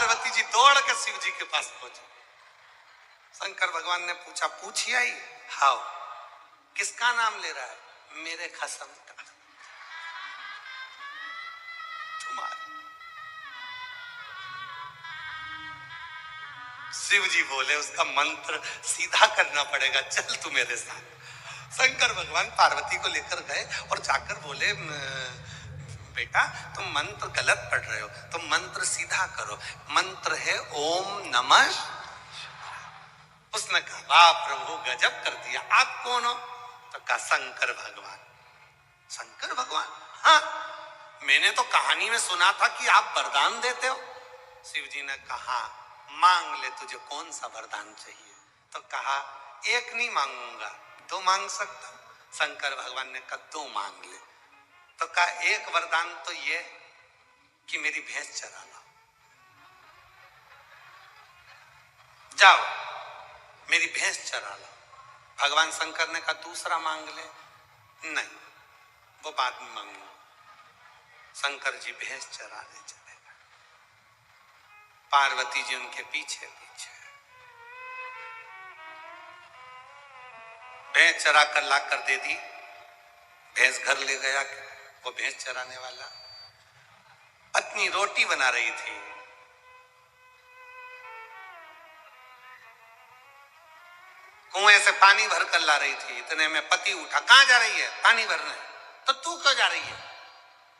पार्वती जी दौड़ के शिव जी के पास पहुंचे। शंकर भगवान ने पूछा, पूछिए आई हाउ, किसका नाम ले रहा है? मेरे खसम का, तुम्हारा। शिव जी बोले, उसका मंत्र सीधा करना पड़ेगा, चल तू मेरे साथ। शंकर भगवान पार्वती को लेकर गए और जाकर बोले, बेटा तुम मंत्र गलत पढ़ रहे हो, तुम मंत्र सीधा करो, मंत्र है ओम नमः। उसने कहा, वाह प्रभु गजब कर दिया, आप कौन हो? तो कहा, शंकर भगवान। शंकर भगवान? हाँ, मैंने तो कहानी में सुना था कि आप वरदान देते हो। शिव जी ने कहा, मांग ले, तुझे कौन सा वरदान चाहिए? तो कहा, एक नहीं मांगूंगा, दो मांग सकता हूं। शंकर भगवान ने कहा, दो मांग ले। तो कहा, एक वरदान तो ये कि मेरी भैंस चरा लाओ, जाओ मेरी भैंस चरा लाओ। भगवान शंकर ने कहा, दूसरा मांग ले। नहीं, वो बाद में मांगूंगा। शंकर जी भैंस चराने चले गए, पार्वती जी उनके पीछे पीछे। भैंस चरा कर ला कर दे दी, भैंस घर ले गया। वो भैंस चराने वाला पत्नी रोटी बना रही थी, कुएं से पानी भर कर ला रही थी। इतने में पति उठा, कहां जा रही है? पानी भरने। तो तू क्यों जा रही है?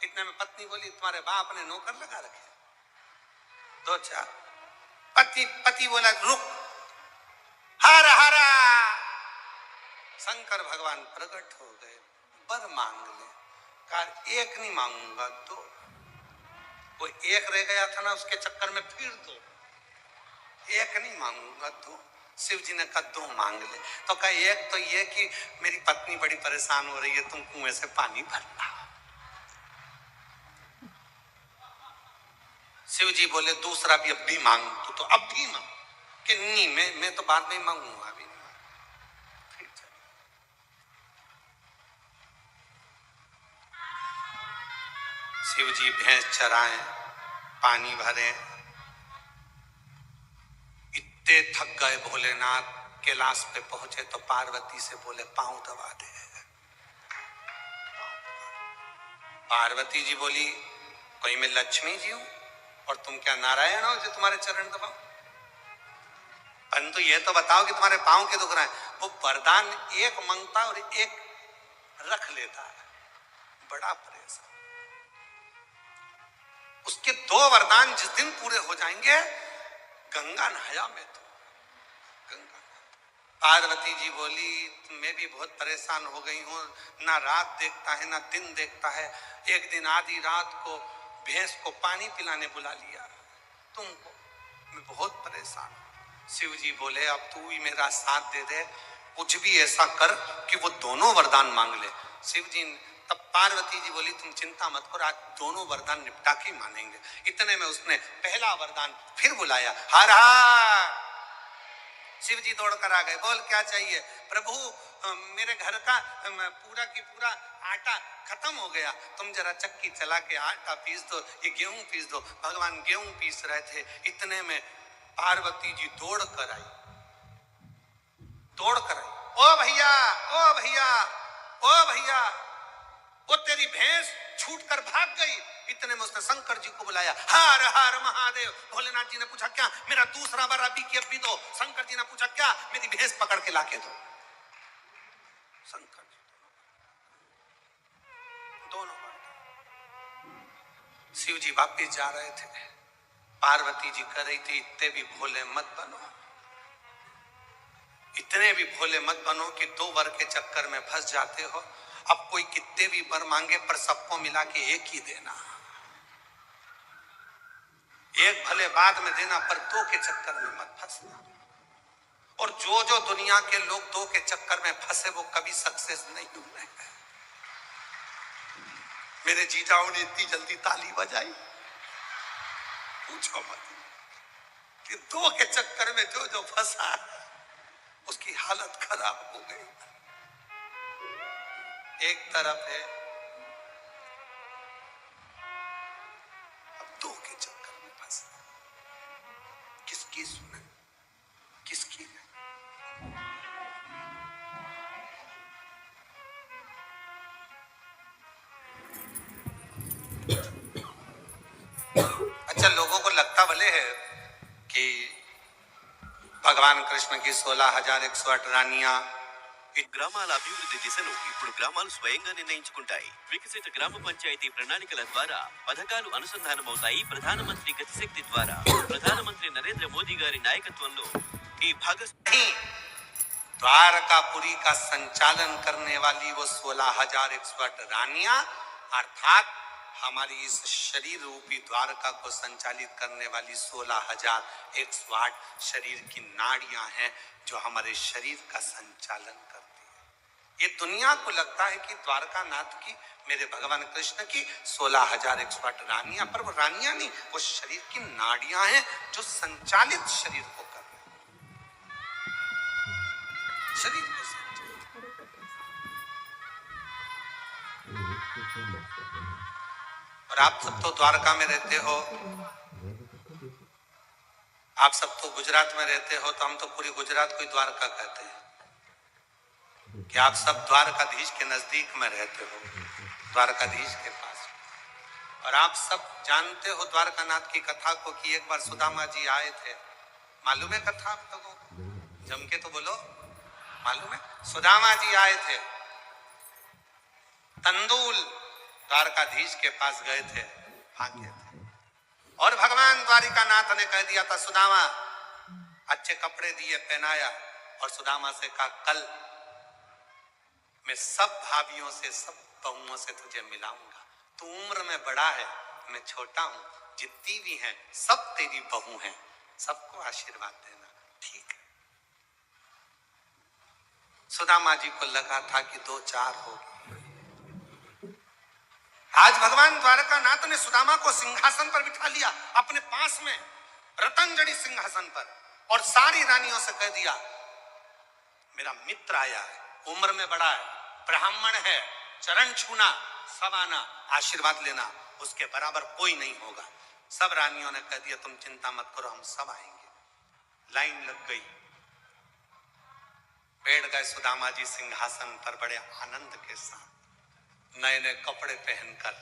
इतने में पत्नी बोली, तुम्हारे बाप ने नौकर लगा रखे दो चार। पति बोला, रुक, हर हरा। शंकर भगवान प्रकट हो गए, वर मांग ले। कहा, एक नहीं मांगूंगा, दो। वो एक रह गया था ना, उसके चक्कर में फिर दो। एक नहीं मांगूंगा, दो। शिव जी ने कहा, दो मांग ले। तो कहा, एक तो ये कि मेरी पत्नी बड़ी परेशान हो रही है, तुम कुएं से पानी भरना। शिव जी बोले, दूसरा भी अब भी मांग। तो अब भी मांग। कि नहीं, मैं तो बाद में मांगूंगा, अभी नहीं मांग। फिर चल। शिव जी भैंस चराए, पानी भरे, इतने थक गए भोलेनाथ, कैलाश पे पहुंचे तो पार्वती से बोले, पांव दबा दे। पार्वती जी बोली, कोई मैं लक्ष्मी जी हूं और तुम क्या नारायण हो जो तुम्हारे चरण दबाओ? परंतु ये तो बताओ कि तुम्हारे पांव के दुख रहे हैं। वो वरदान एक मांगता और एक रख लेता है, बड़ा परेशान। उसके दो वरदान जिस दिन पूरे हो जाएंगे, गंगा नहाया में तो गंगा। पार्वती जी बोली, मैं भी बहुत परेशान हो गई हूँ, ना रात देखता है ना दिन देखता है। एक दिन आधी रात को भैंस को पानी पिलाने बुला लिया तुमको, मैं बहुत परेशान हूँ। शिव जी बोले, अब तू ही मेरा साथ दे दे, कुछ भी ऐसा कर कि वो दोनों वरदान मांग ले। शिव जी, तब पार्वती जी बोली, तुम चिंता मत करो, आज दोनों वरदान निपटा के मानेंगे। इतने में उसने पहला वरदान फिर बुलाया, हर हर। शिव जी दौड़कर आ गए, बोल क्या चाहिए? प्रभु, मेरे घर का पूरा की पूरा आटा खत्म हो गया, तुम जरा चक्की चला के आटा पीस दो, ये गेहूं पीस दो। भगवान गेहूं पीस रहे थे, इतने में पार्वती जी दौड़ कर आई। ओ भैया, ओ भैया, ओ भैया, वो तेरी भैंस छूट कर भाग गई। इतने में उसने शंकर जी को बुलाया, हर हर महादेव। भोलेनाथ जी ने पूछा, क्या मेरा दूसरा बार अभी की अभी दो। शंकर जी ने पूछा, क्या मेरी भैंस पकड़ के लाके दो। शंकर जी दोनों बार। शिव जी वापिस जा रहे थे, पार्वती जी कह रही थी, इतने भी भोले मत बनो, इतने भी भोले मत बनो कि दो वर के चक्कर में फंस जाते हो। अब कोई कितने भी वर मांगे पर सबको मिला के एक ही देना, एक भले बाद में देना, पर दो के चक्कर में मत फंसना। और जो जो दुनिया के लोग दो के चक्कर में फंसे, वो कभी सक्सेस नहीं हुए। मेरे जीजाओं ने इतनी जल्दी ताली बजाई, पूछो मत, कि दो के चक्कर में जो जो फंसा उसकी हालत खराब हो गई। एक तरफ है अब दो के चक्कर में फंसा, किसकी सुने, किसकी नहीं। अच्छा, लोगों को लगता भले है कि भगवान कृष्ण की 16,108 रानियां గ్రామాల అభివృద్ధి దిశను ఇప్పుడు గ్రామాలు స్వయంగా నిర్ణయించుకుంటాయి. వికసిత గ్రామ పంచాయతీ ప్రణాళికల ద్వారా పథకాలు అనుసంధానమవుతాయి. ప్రధానమంత్రి గతిశక్తి ద్వారా ప్రధానమంత్రి నరేంద్ర మోదీ గారి నాయకత్వంలో ఈ नहीं, द्वारकापुरी का संचालन करने वाली वो 16,108 रानियां अर्थात हमारी इस शरीर रूपी द्वारका को संचालित करने वाली 16,108 शरीर की नाड़ियां हैं जो हमारे शरीर का संचालन करती है। ये दुनिया को लगता है कि द्वारकानाथ की, मेरे भगवान कृष्ण की 16,108 रानियां, पर वो रानियां नहीं, वो शरीर की नाड़ियां हैं जो संचालित शरीर को कर रहे हैं, शरीर को संचालित। और आप सब तो द्वारका में रहते हो, आप सब तो गुजरात में रहते हो, तो हम तो पूरी गुजरात को ही द्वारका कहते हैं कि आप सब द्वारकाधीश के नजदीक में रहते हो, द्वारकाधीश के पास। और आप सब जानते हो द्वारकानाथ की कथा को कि एक बार सुदामा जी आए थे। मालूम है कथा आप लोगों को? जम के तो बोलो, मालूम है? सुदामा जी आए थे, तंदूल द्वारकाधीश के पास गए थे, भागे थे, और भगवान द्वारिकानाथ ने कह दिया था सुदामा, अच्छे कपड़े दिए, पहनाया, और सुदामा से कहा कल मैं सब भाभियों से, सब बहुओं से तुझे मिलाऊंगा। तू उम्र में बड़ा है, मैं छोटा हूं, जितनी भी हैं सब तेरी बहू हैं, सबको आशीर्वाद देना, ठीक है? सुदामा जी को लगा था कि 2-4 होगी। आज भगवान द्वारकानाथ ने सुदामा को सिंहासन पर बिठा लिया, अपने पास में रतनजड़ी सिंहासन पर, और सारी रानियों से कह दिया मेरा मित्र आया है, उम्र में बड़ा है, ब्राह्मण है, चरण छूना, सब आना, आशीर्वाद लेना, उसके बराबर कोई नहीं होगा। सब रानियों ने कह दिया तुम चिंता मत करो, हम सब आएंगे। लाइन लग गई, बैठ गए सुदामा जी सिंहासन पर बड़े आनंद के साथ, नए नए कपड़े पहनकर।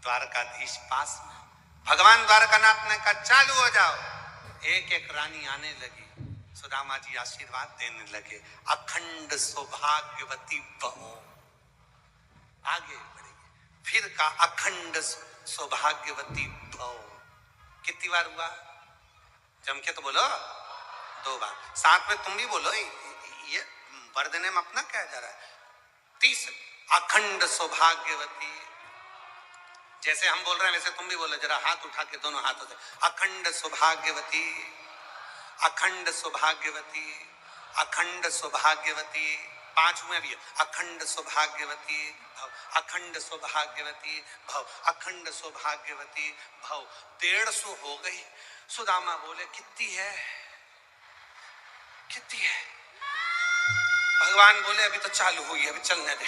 द्वारकाधीश पास में, भगवान द्वारकानाथ ने कहा चालू हो जाओ। एक एक रानी आने लगी, सुदामा जी आशीर्वाद देने लगे, अखंड सौभाग्यवती बहू। आगे बढ़ी, फिर का अखंड सौभाग्यवती बहू। कितनी बार हुआ? जम के तो बोलो, 2 बार। साथ में तुम भी बोलो, ये वर्धने में अपना क्या जा रहा है? 30 अखंड सौभाग्यवती। जैसे हम बोल रहे हैं वैसे तुम भी बोलो, जरा हाथ उठा के दोनों हाथों से, अखंड सौभाग्यवती, अखंड सौभाग्यवती, अखंड सौभाग्यवती। 5 में भी अखंड सौभाग्यवती भव, अखंड सौभाग्यवती भव, अखंड सौभाग्यवती भव। 150 हो गई। सुदामा बोले कितनी है, कितनी है? भगवान बोले अभी तो चालू हुई है, अभी चलने दे।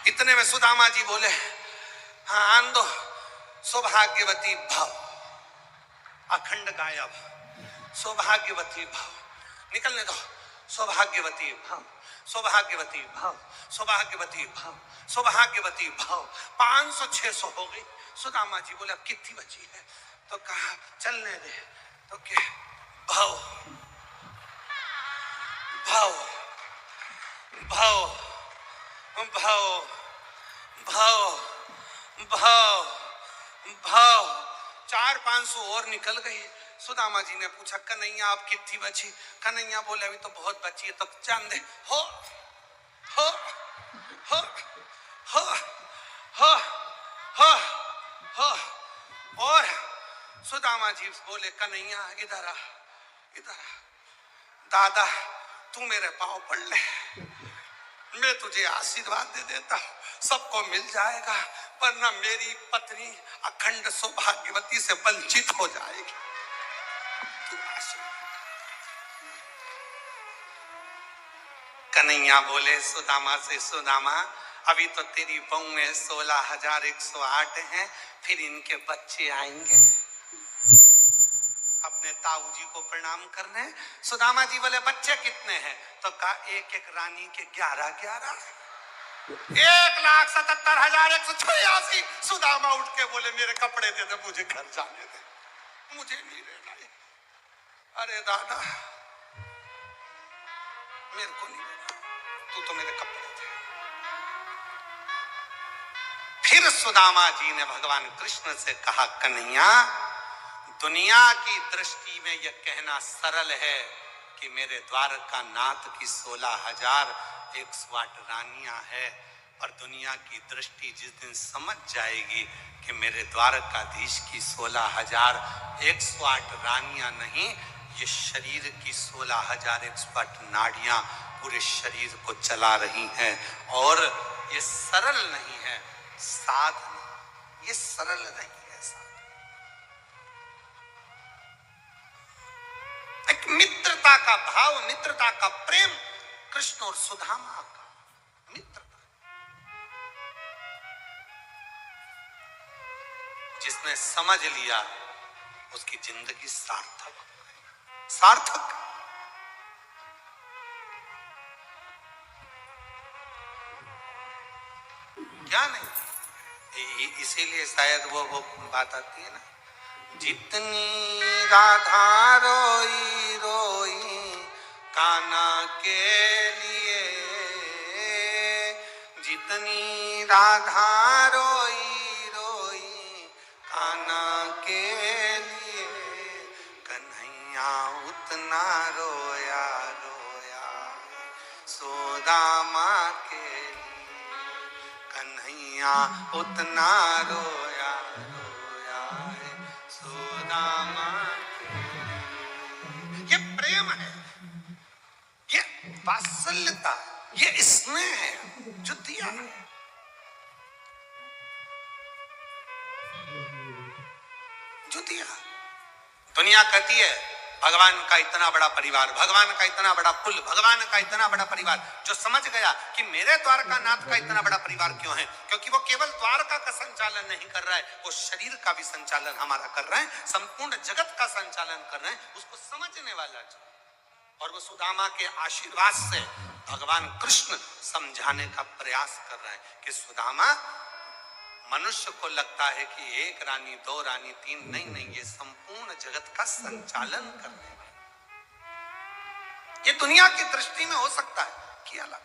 इतने में सुदामा जी बोले हाँ आन दो, सौभाग्यवती भव, अखंड गायब, सौभाग्यवती भव, निकलने दो, सौभाग्यवती भव, सौभाग्यवती भव, सौभाग्यवती भव, सौभाग्यवती भव। 500-600 हो गई। सुदामा जी बोले अब कितनी बची है? तो कहा चलने दे। तो क्या? भव, भव, भव, भव, भव, भव, भव। 400-500 और निकल गई। सुदामा जी ने पूछा कन्हैया आप कितनी बची? कन्हैया बोले अभी तो बहुत बची है। तो चांद दे। हो हो हो हो हो हो हो। और सुदामा जी बोले कन्हैया इधर आ, इधर आ। दादा तू मेरे पाँव पड़ ले, मैं तुझे आशीर्वाद दे देता हूँ, सबको मिल जाएगा, वरना मेरी पत्नी अखंड सौभाग्यवती से वंचित हो जाएगी। कन्हैया बोले सुदामा से सुदामा अभी तो तेरी बहू में 16,108 हैं, फिर इनके बच्चे आएंगे। अपने ताऊ जी को प्रणाम करने। सुदामा जी बोले बच्चे कितने हैं? तो कहा एक एक रानी के 11-11। 1,77,186। सुदामा उठ के बोले मेरे कपड़े दे दे, मुझे घर जाने दे, मुझे नहीं रहना है। अरे दादा मेरे को नहीं रहना, तू तो मेरे कपड़े थे। फिर सुदामा जी ने भगवान कृष्ण से कहा कन्हैया, दुनिया की दृष्टि में यह कहना सरल है कि मेरे द्वारका नाथ की 16,108 रानियां है, पर दुनिया की दृष्टि जिस दिन समझ जाएगी कि मेरे द्वारकाधीश की 16,108 रानियां नहीं, ये शरीर की 16,108 नाड़ियां पूरे शरीर को चला रही हैं, और ये सरल नहीं है साधना, ये सरल नहीं है साधना। एक मित्रता का भाव, मित्रता का प्रेम, कृष्ण और सुदामा का मित्रता, जिसने समझ लिया उसकी जिंदगी सार्थक सार्थक। क्या नहीं, इसीलिए शायद वो बात आती है ना, जितनी राधा रोई रोई कान्हा के लिए, जितनी राधा रोई रोई कान्हा के लिए, कन्हैया उतना रोया रोया सुदामा के लिए, कन्हैया उतना रोया रोया सुदामा के लिए। ये प्रेम है, ये वात्सल्यता, ये स्नेह है जो दिया है। जो दिया। दुनिया कहती है भगवान का इतना बड़ा परिवार, भगवान का इतना बड़ा कुल, भगवान का इतना बड़ा परिवार। जो समझ गया कि मेरे द्वारका नाथ का इतना बड़ा परिवार क्यों है, क्योंकि वो केवल द्वारका का संचालन नहीं कर रहा है, वो शरीर का भी संचालन हमारा कर रहा है, संपूर्ण जगत का संचालन कर रहे हैं, उसको समझने वाला चाहिए। और वो सुदामा के आशीर्वाद से भगवान कृष्ण समझाने का प्रयास कर रहे हैं कि सुदामा, मनुष्य को लगता है कि एक रानी, दो रानी, तीन, नहीं, ये संपूर्ण जगत का संचालन करने वाला। ये दुनिया की दृष्टि में हो सकता है कि अलग।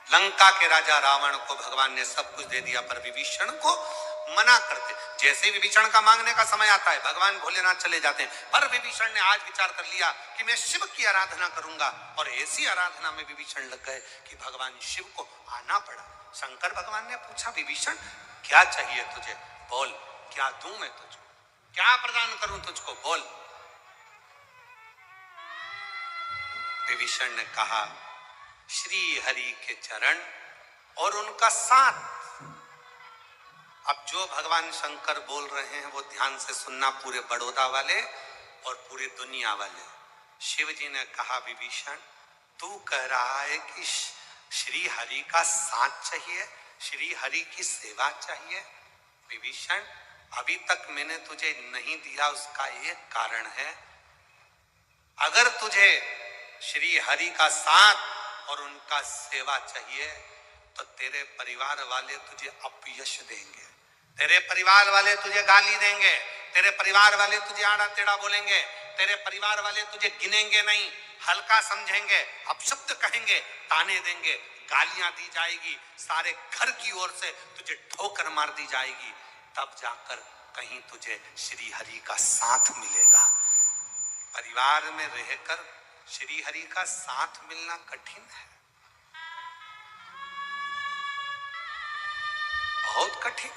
लंका के राजा रावण को भगवान ने सब कुछ दे दिया, पर विभीषण को मना करते। जैसे विभीषण का मांगने का समय आता है भगवान भोलेनाथ चले जाते हैं, पर विभीषण ने आज विचार कर लिया कि मैं शिव की आराधना करूंगा, और ऐसी आराधना में विभीषण लग गए कि भगवान शिव को आना पड़ा। शंकर भगवान ने पूछा, विभीषण क्या चाहिए तुझे, बोल, क्या दूं मैं तुझको, क्या प्रदान करूं तुझको, बोल। विभीषण ने कहा, श्री हरि के चरण और उनका साथ। अब जो भगवान शंकर बोल रहे हैं वो ध्यान से सुनना, पूरे बड़ौदा वाले और पूरी दुनिया वाले। शिव जी ने कहा, विभीषण तू कह रहा है कि श्री हरि का साथ चाहिए, श्री हरि की सेवा चाहिए। विभीषण, अभी तक मैंने तुझे नहीं दिया, उसका एक कारण है। अगर तुझे श्री हरि का साथ और उनका सेवा चाहिए तो तेरे परिवार वाले तुझे अपयश देंगे, तेरे परिवार वाले तुझे गाली देंगे, तेरे परिवार वाले तुझे आड़ा टेढ़ा बोलेंगे, तेरे परिवार वाले तुझे गिनेंगे नहीं, हल्का समझेंगे, अपशब्द कहेंगे, ताने देंगे, गालियां दी जाएगी, सारे घर की ओर से तुझे ठोकर मार दी जाएगी, तब जाकर कहीं तुझे श्री हरि का साथ मिलेगा। परिवार में रहकर श्री हरि का साथ मिलना कठिन है, बहुत कठिन।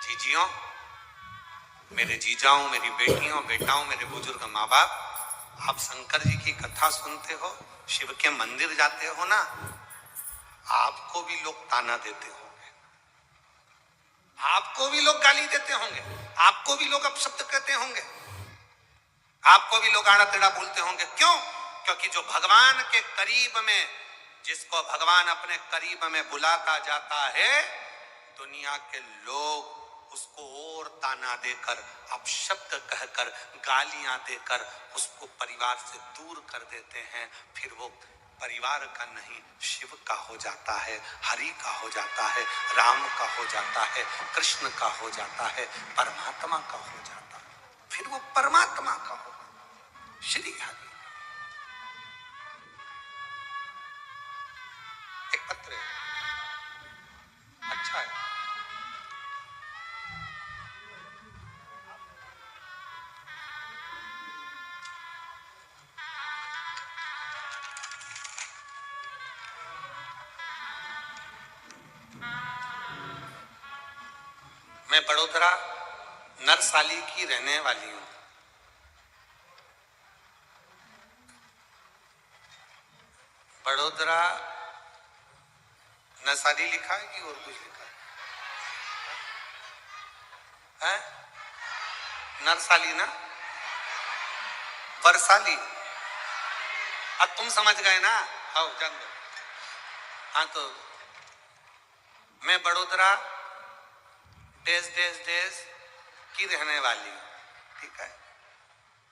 जीजियों, मेरे जीजाओं, मेरी बेटियों, बेटाओं, मेरे बुजुर्ग माँ बाप, आप शंकर जी की कथा सुनते हो, शिव के मंदिर जाते हो ना, आपको भी लोग ताना देते होंगे, आपको भी लोग गाली देते होंगे, आपको भी लोग अपशब्द कहते होंगे, आपको भी लोग आड़ा टेढ़ा बोलते होंगे। क्यों? क्योंकि जो भगवान के करीब में, जिसको भगवान अपने करीब में बुलाता जाता है, दुनिया के लोग उसको और ताना देकर, अपशब्द कहकर, गालियां देकर उसको परिवार से दूर कर देते हैं। फिर वो परिवार का नहीं, शिव का हो जाता है, हरि का हो जाता है, राम का हो जाता है, कृष्ण का हो जाता है, परमात्मा का हो जाता है। फिर वो परमात्मा का होगा, श्री हरि। एक पत्र है, अच्छा है। मैं बड़ोदरा नरसाली की रहने वाली हूं। बड़ोदरा नरसाली लिखा है कि और कुछ लिखा है? नरसाली ना, बरसाली। अब तुम समझ गए ना? आओ जान दो। हाँ, तो मैं बड़ोदरा देश देश देश की रहने वाली हूँ, ठीक है।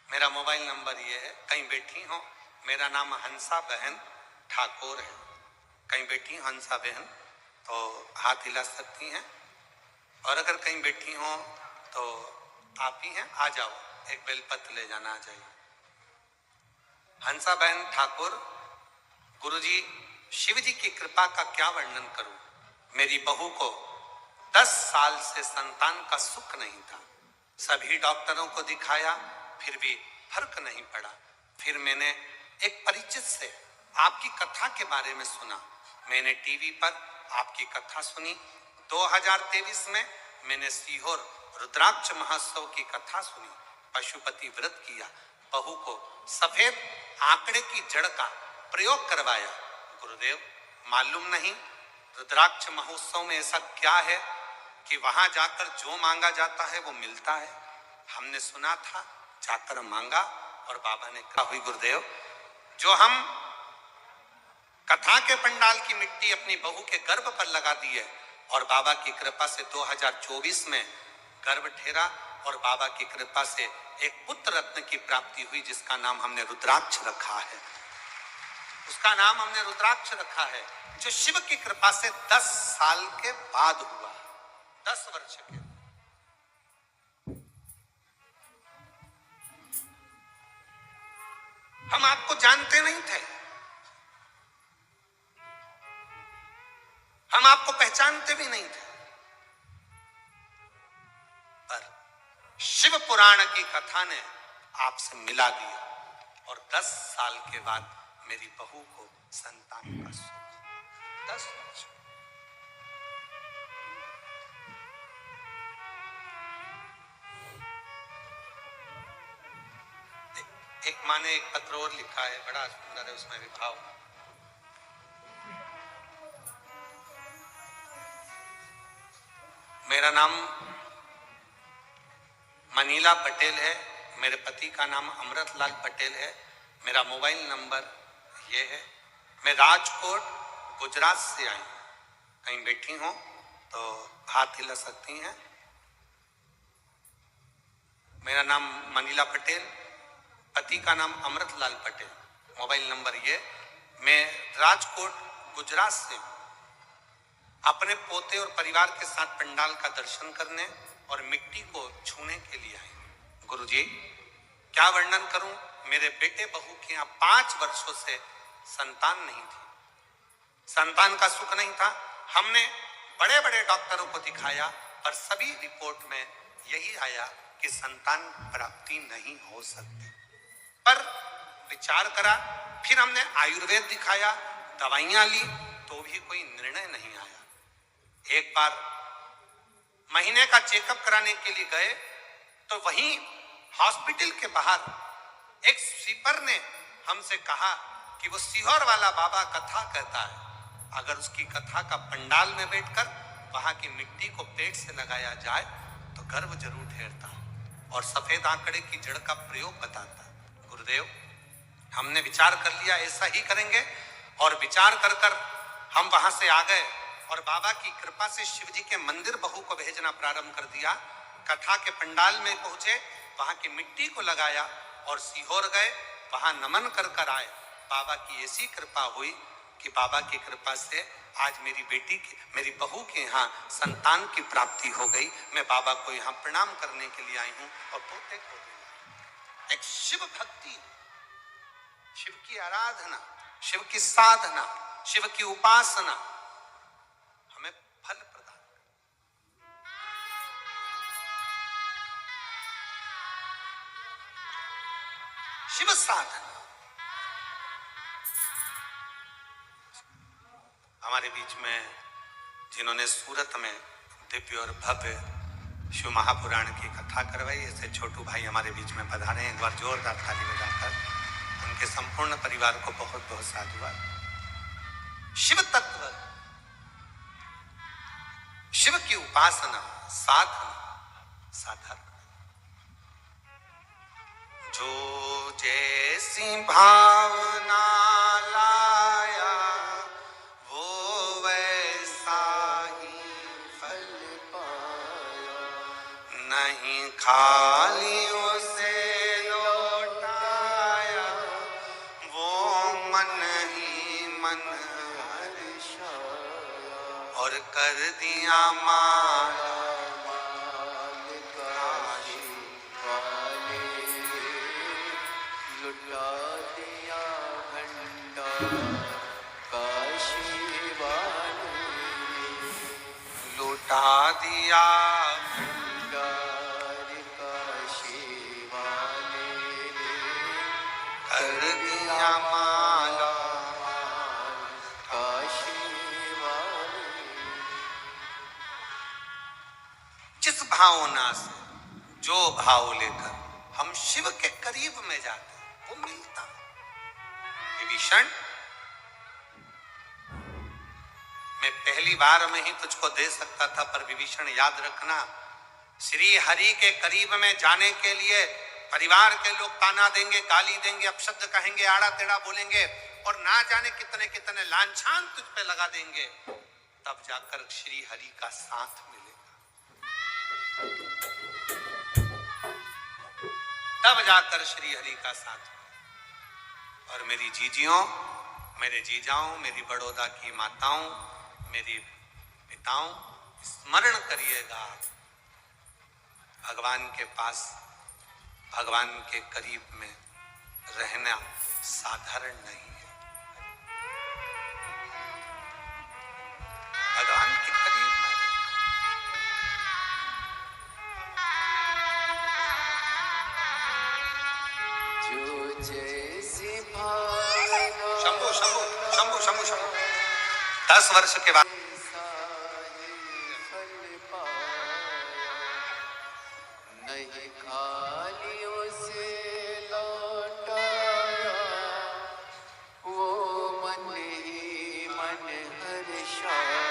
मेरा मोबाइल नंबर ये है, कहीं बैठी हो, मेरा नाम हंसा बहन ठाकुर है। कहीं बैठी हो हंसा बहन तो हाथ हिला सकती हैं, और अगर कहीं बैठी हो तो आप ही हैं, आ जाओ, एक बेलपत्र ले जाना, आ जाइए। हंसा बहन ठाकुर, गुरुजी, शिव जी की कृपा का क्या वर्णन करूं। मेरी बहू को 10 साल से संतान का सुख नहीं था। सभी डॉक्टरों को दिखाया, फिर भी फर्क नहीं पड़ा। फिर मैंने एक परिचित से आपकी कथा के बारे में सुना। मैंने टीवी पर आपकी कथा सुनी। 2023 में मैंने सीहोर रुद्राक्ष महोत्सव की कथा सुनी, पशुपति व्रत किया, बहू को सफेद आंकड़े की जड़ का प्रयोग करवाया। गुरुदेव, मालूम नहीं रुद्राक्ष महोत्सव में ऐसा क्या है कि वहां जाकर जो मांगा जाता है वो मिलता है। हमने सुना था, जाकर मांगा और बाबा ने कहा, हुई गुरुदेव, जो हम कथा के पंडाल की मिट्टी अपनी बहू के गर्भ पर लगा दी है, और बाबा की कृपा से 2024 में गर्भ ठहरा, और बाबा की कृपा से एक पुत्र रत्न की प्राप्ति हुई, जिसका नाम हमने रुद्राक्ष रखा है। उसका नाम हमने रुद्राक्ष रखा है, जो शिव की कृपा से 10 साल के बाद हुआ, 10 वर्ष के। हम आपको जानते नहीं थे, हम आपको पहचानते भी नहीं थे, पर शिव पुराण की कथा ने आपसे मिला दिया, और 10 साल के बाद मेरी बहू को संतान का सुख। 10 वर्ष। एक माँ ने एक पत्र और लिखा है, बड़ा सुंदर है, उसमें भी भाव। मेरा नाम मनीला पटेल है, मेरे पति का नाम अमृतलाल पटेल है। मेरा मोबाइल नंबर ये है। मैं राजकोट गुजरात से आई हूँ, कहीं बैठी हूँ तो हाथ हिला सकती हैं। मेरा नाम मनीला पटेल, पति का नाम अमृतलाल पटेल, मोबाइल नंबर ये। मैं राजकोट गुजरात से हूँ, अपने पोते और परिवार के साथ पंडाल का दर्शन करने और मिट्टी को छूने के लिए आई। गुरुजी, क्या वर्णन करूं, मेरे बेटे बहू के यहाँ 5 वर्षों से संतान नहीं थी, संतान का सुख नहीं था। हमने बड़े बड़े डॉक्टरों को दिखाया, पर सभी रिपोर्ट में यही आया कि संतान प्राप्ति नहीं हो सकती। पर विचार करा, फिर हमने आयुर्वेद दिखाया, दवाइयां ली, तो भी कोई निर्णय नहीं आया। एक बार महीने का चेकअप कराने के लिए गए, तो वहीं हॉस्पिटल के बाहर एक स्वीपर ने हमसे कहा कि वो सीहोर वाला बाबा कथा कहता है, अगर उसकी कथा का पंडाल में बैठकर वहां की मिट्टी को पेट से लगाया जाए तो गर्भ जरूर ठहरता है और सफेद आंकड़े की जड़ का प्रयोग बताता है। गुरुदेव, हमने विचार कर लिया ऐसा ही करेंगे, और विचार कर कर हम वहां से आ गए और बाबा की कृपा से शिव जी के मंदिर बहू को भेजना प्रारंभ कर दिया। कथा के पंडाल में पहुंचे, वहां की मिट्टी को लगाया और सीहोर गए, वहां नमन कर कर आए। बाबा की ऐसी कृपा हुई कि बाबा की कृपा से आज मेरी बेटी की, मेरी बहू के यहाँ संतान की प्राप्ति हो गई। मैं बाबा को यहाँ प्रणाम करने के लिए आई हूँ और पोते को भी। एक शिव भक्ति, शिव की आराधना, शिव की साधना, शिव की उपासना हमें फल प्रदान करती। शिव साधना हमारे बीच में जिन्होंने सूरत में दिव्य और भव्य शिव महापुराण की कथा करवाई, ऐसे छोटू भाई हमारे बीच में पधारे हैं। एक बार जोरदार ताली बजाकर उनके संपूर्ण परिवार को बहुत बहुत साधुवाद। शिव तत्व, शिव की उपासना, साधना साधन, जो जैसी भावना लाया वो वैसा ही फल पाया, नहीं खाली उसे लौटाया वो मन ही मन हर्षाया, और कर दिया माला लुटा दिया भंडार काशी वाले, लुटा दिया भंडार काशी वाले, कर दिया माला काशी वाले। जिस भावना से, जो भाव लेकर हम शिव के करीब में जाते हैं वो मिलता है। विभीषण, मैं पहली बार में ही तुझको दे सकता था, पर विभीषण याद रखना, श्री हरि के करीब में जाने के लिए परिवार के लोग ताना देंगे, गाली देंगे, अपशब्द कहेंगे, आड़ा टेढ़ा बोलेंगे और ना जाने कितने कितने लांछन तुझ पे लगा देंगे, तब जाकर श्री हरि का साथ मिलेगा। तब जाकर श्री हरि का साथ। और मेरी जीजियों, मेरे जीजाओं, मेरी बड़ौदा की माताओं, मेरी पिताओं, स्मरण करिएगा, भगवान के पास, भगवान के करीब में रहना साधारण नहीं है। भगवान के करीब में जो जैसी भावना शंभू शंभू शंभू शंभू शंभू 10 वर्ष के बाद वैसा ही फल पाया, नहीं खाली उसे लौटाया वो मन ही मन हर्षाया,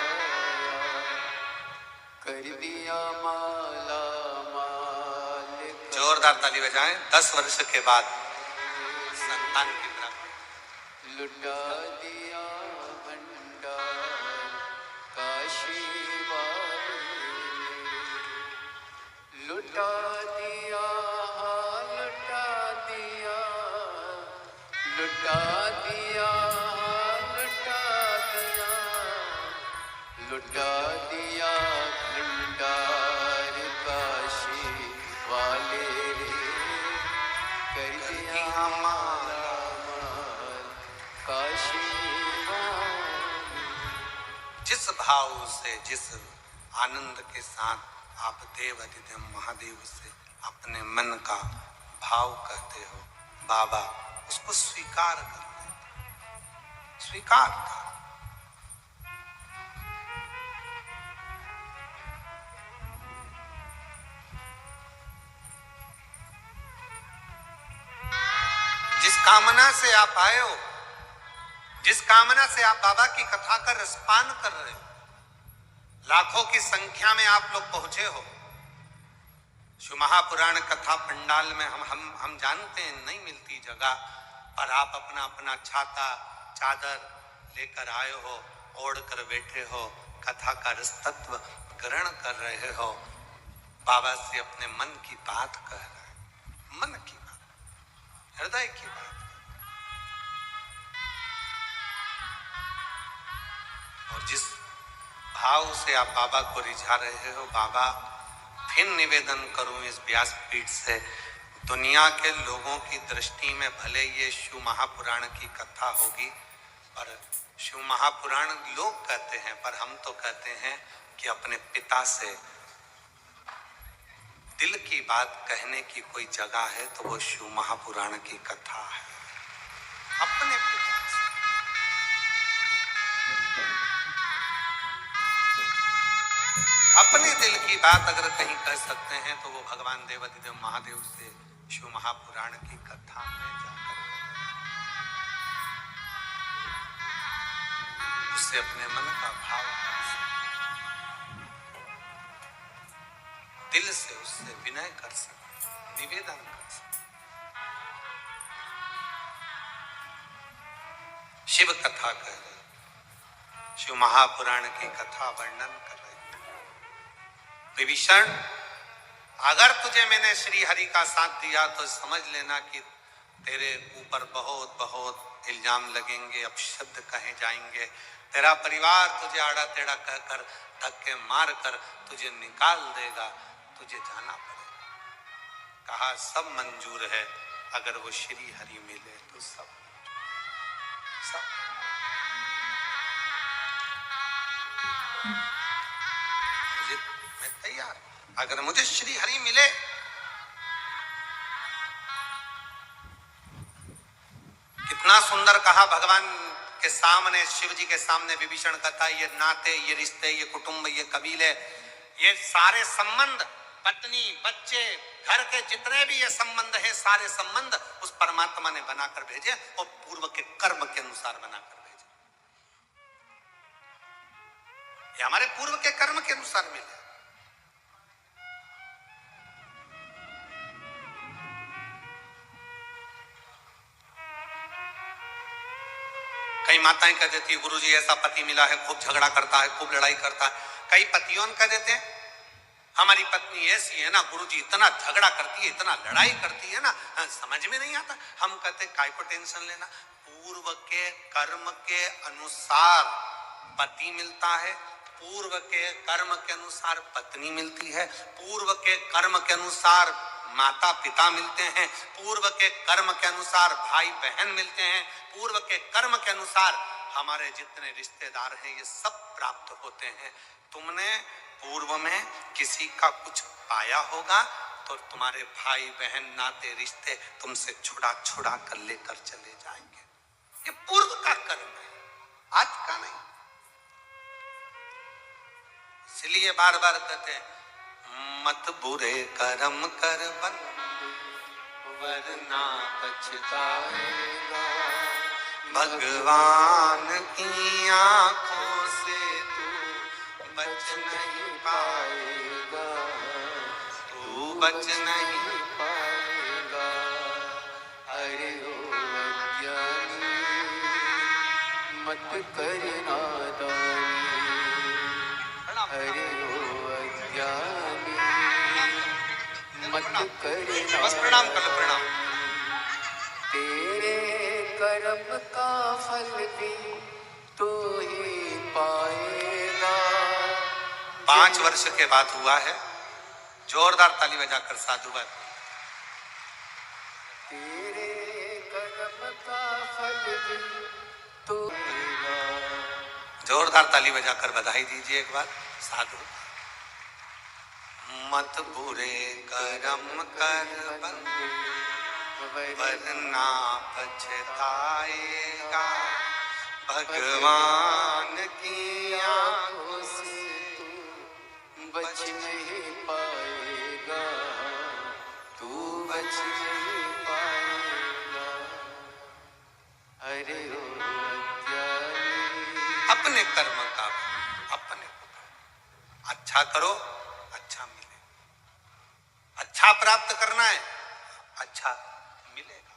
कर दिया माला माल जोरदार ताली बजाएं। 10 वर्ष के बाद संतान की प्राप्ति। लुटा दिया भंडार काशी वाले, लुटा दिया लुटा दिया लुटा दिया लुटा दिया लुटा दिया भंडार काशी वाले, कर दिया माला माल काशी वाले। जिस भाव से, जिस आनंद के साथ आप देव अधिदेव महादेव से अपने मन का भाव कहते हो, बाबा उसको स्वीकार कर लेते, स्वीकार कर। जिस कामना से आप आए हो, जिस कामना से आप बाबा की कथा का रसपान कर रहे हो, लाखों की संख्या में आप लोग पहुंचे हो। शिव महापुराण कथा पंडाल में हम जानते हैं नहीं मिलती जगह, पर आप अपना अपना छाता चादर लेकर आए हो, ओढ़ कर बैठे हो, कथा का रस तत्व ग्रहण कर रहे हो, बाबा से अपने मन की बात कह रहे हैं, मन की बात, हृदय की बात। और जिस भाव से आप बाबा को रिझा रहे हो, बाबा फिर निवेदन करूं इस व्यासपीठ से, दुनिया के लोगों की दृष्टि में भले ये शिव महापुराण की कथा होगी, पर शिव महापुराण लोग कहते हैं, पर हम तो कहते हैं कि अपने पिता से दिल की बात कहने की कोई जगह है तो वो शिव महापुराण की कथा है। अपने पिता से अपने दिल की बात अगर कहीं कह सकते हैं तो वो भगवान देवाधिदेव महादेव से शिव महापुराण की कथा में जाकर उससे अपने मन का भाव दिल से उससे विनय कर सकते, निवेदन कर सकते। शिव कथा कह रहे, शिव महापुराण की कथा वर्णन कर रहे। विभीषण, अगर तुझे मैंने श्री हरि का साथ दिया तो समझ लेना कि तेरे ऊपर बहुत बहुत इल्जाम लगेंगे, अपशब्द कहे जाएंगे, तेरा परिवार तुझे आड़ा टेढ़ा कहकर धक्के मार कर तुझे निकाल देगा, तुझे जाना पड़ेगा। कहा सब मंजूर है, अगर वो श्री हरि मिले तो सब मैं तैयार, अगर मुझे श्री हरि मिले। कितना सुंदर कहा भगवान के सामने, शिव जी के सामने विभीषण कहता है, ये नाते, ये रिश्ते, ये कुटुंब, ये कबीले, ये सारे संबंध, पत्नी, बच्चे, घर के जितने भी ये संबंध हैं, सारे संबंध उस परमात्मा ने बनाकर भेजे और पूर्व के कर्म के अनुसार बनाकर भेजे। ये हमारे पूर्व के कर्म के अनुसार मिले। कई माताएं कह देती है, गुरुजी ऐसा पति मिला है, खूब झगड़ा करता है, खूब लड़ाई करता है। कई पतियों कह देते हैं, हमारी पत्नी ऐसी है ना गुरुजी, इतना झगड़ा करती है, इतना लड़ाई करती है ना, समझ में नहीं आता। हम कहते काय को टेंशन लेना, पूर्व के कर्म के अनुसार पति मिलता है, पूर्व के कर्म के अनुसार पत्नी मिलती है, पूर्व के कर्म के अनुसार माता पिता मिलते हैं, पूर्व के कर्म के अनुसार भाई बहन मिलते हैं, पूर्व के कर्म के अनुसार हमारे जितने रिश्तेदार हैं ये सब प्राप्त होते हैं। तुमने पूर्व में किसी का कुछ पाया होगा तो तुम्हारे भाई बहन नाते रिश्ते तुमसे छुड़ा छुड़ा कर लेकर चले जाएंगे। ये पूर्व का कर्म है, आज का नहीं। इसलिए बार बार कहते हैं, मत बुरे कर्म कर बन वरना पछताएगा, भगवान की आंखों से तू बच नहीं पाएगा, तू बच नहीं पाएगा। अरे ओ अज्ञानी मत करना दानी, अरे ओ अज्ञानी मत करना। बस प्रणाम कर लो, प्रणाम। तेरे कर्म का फल भी तो ही पाएगा। 5 वर्ष के बाद हुआ है, जोरदार ताली बजाकर साधुवाद। तेरे कर्म का फल भी तो होगा। जोरदार ताली बजाकर बधाई दीजिए एक बार साधु। मत बुरे कर्म कर बंदे वरना पछताएगा, भगवान की आंखों से तू बच नहीं पाएगा, तू बच नहीं पाएगा। अरे ओ अज्ञानी अपने कर्म का अपने को अच्छा करो, अच्छा मिले। अच्छा प्राप्त करना है, अच्छा मिलेगा।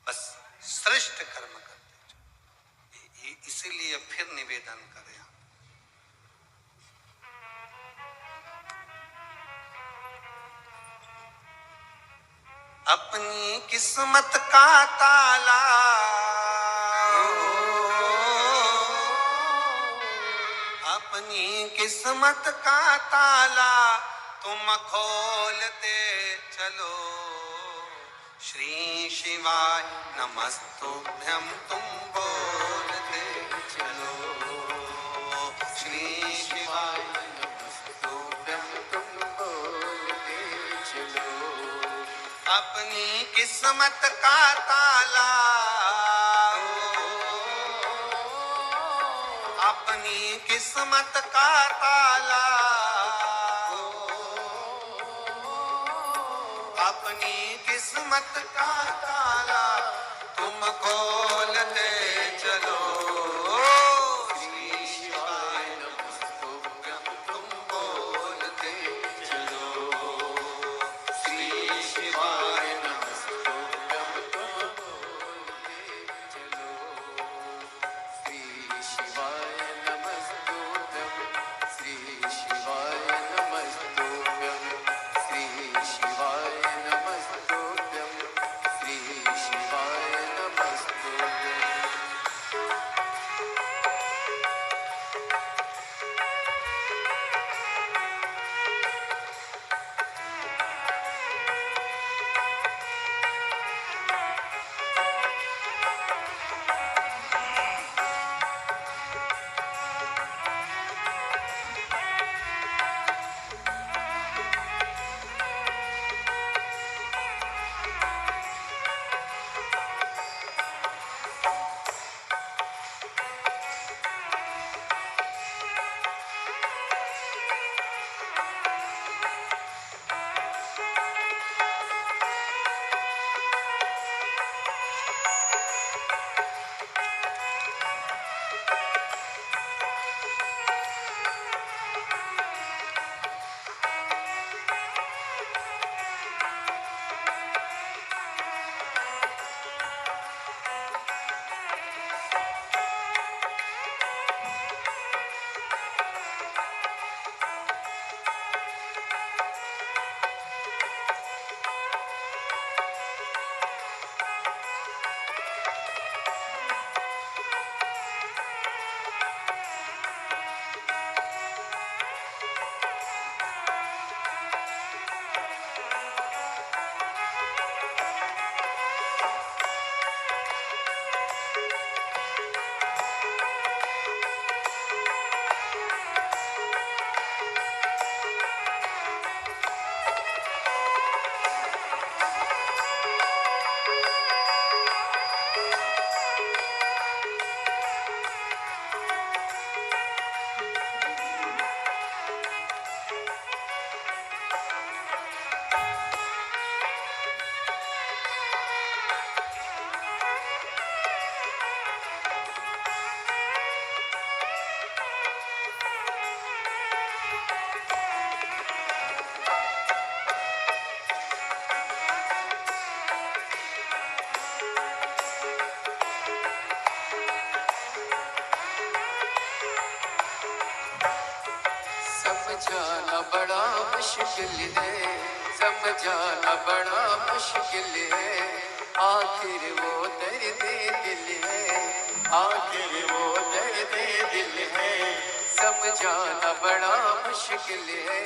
बस श्रेष्ठ कर्म करते जाओ। इसीलिए फिर निवेदन करें, किस्मत का ताला अपनी किस्मत का ताला तुम खोलते चलो श्री शिवाय नमस्तुभ्यं तुम बोलते चलो श्री शिवाय नमस्तुभ्यं तुम बोलते चलो अपनी किस्मत का ताला अपनी किस्मत का ताला अपनी किस्मत का ताला तुम खोलते चलो श्री शिवाय नमस्तुभ्यं तुम बोलते चलो श्री शिवाय नमस्तुभ्यं तुम बोलते चलो श्री शिवाय नमस्तुभ्यं श्री शिवाय नमस्तुभ्यं श्री शिवाय नमस्तुभ्यं श्री शिवाय नमस्तुभ्यं समझाना बड़ा मुश्किल है समझाना बड़ा मुश्किल है आखिर वो दर्द दिल है आखिर वो दर्द दिल है समझाना बड़ा मुश्किल है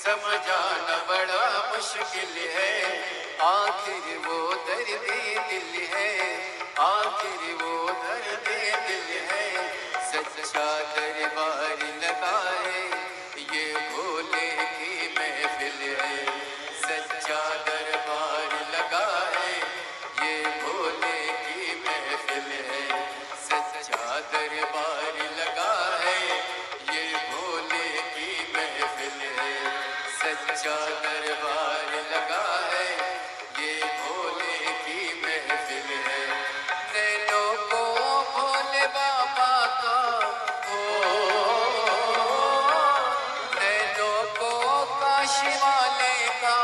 समझाना बड़ा मुश्किल है आखिर वो दर्द दिल है आखिर वो दर्द दिल है सच्चा दरबार लगाए ये भोले की महफिल है सच्चा दरबार लगाए ये भोले की महफिल है सच्चा दरबार लगाए ये भोले की महफिल है सच्चा दरबार लगाए ये भोले की महफिल है नैनों को भोले बाबा का नैनों को काशी वाले का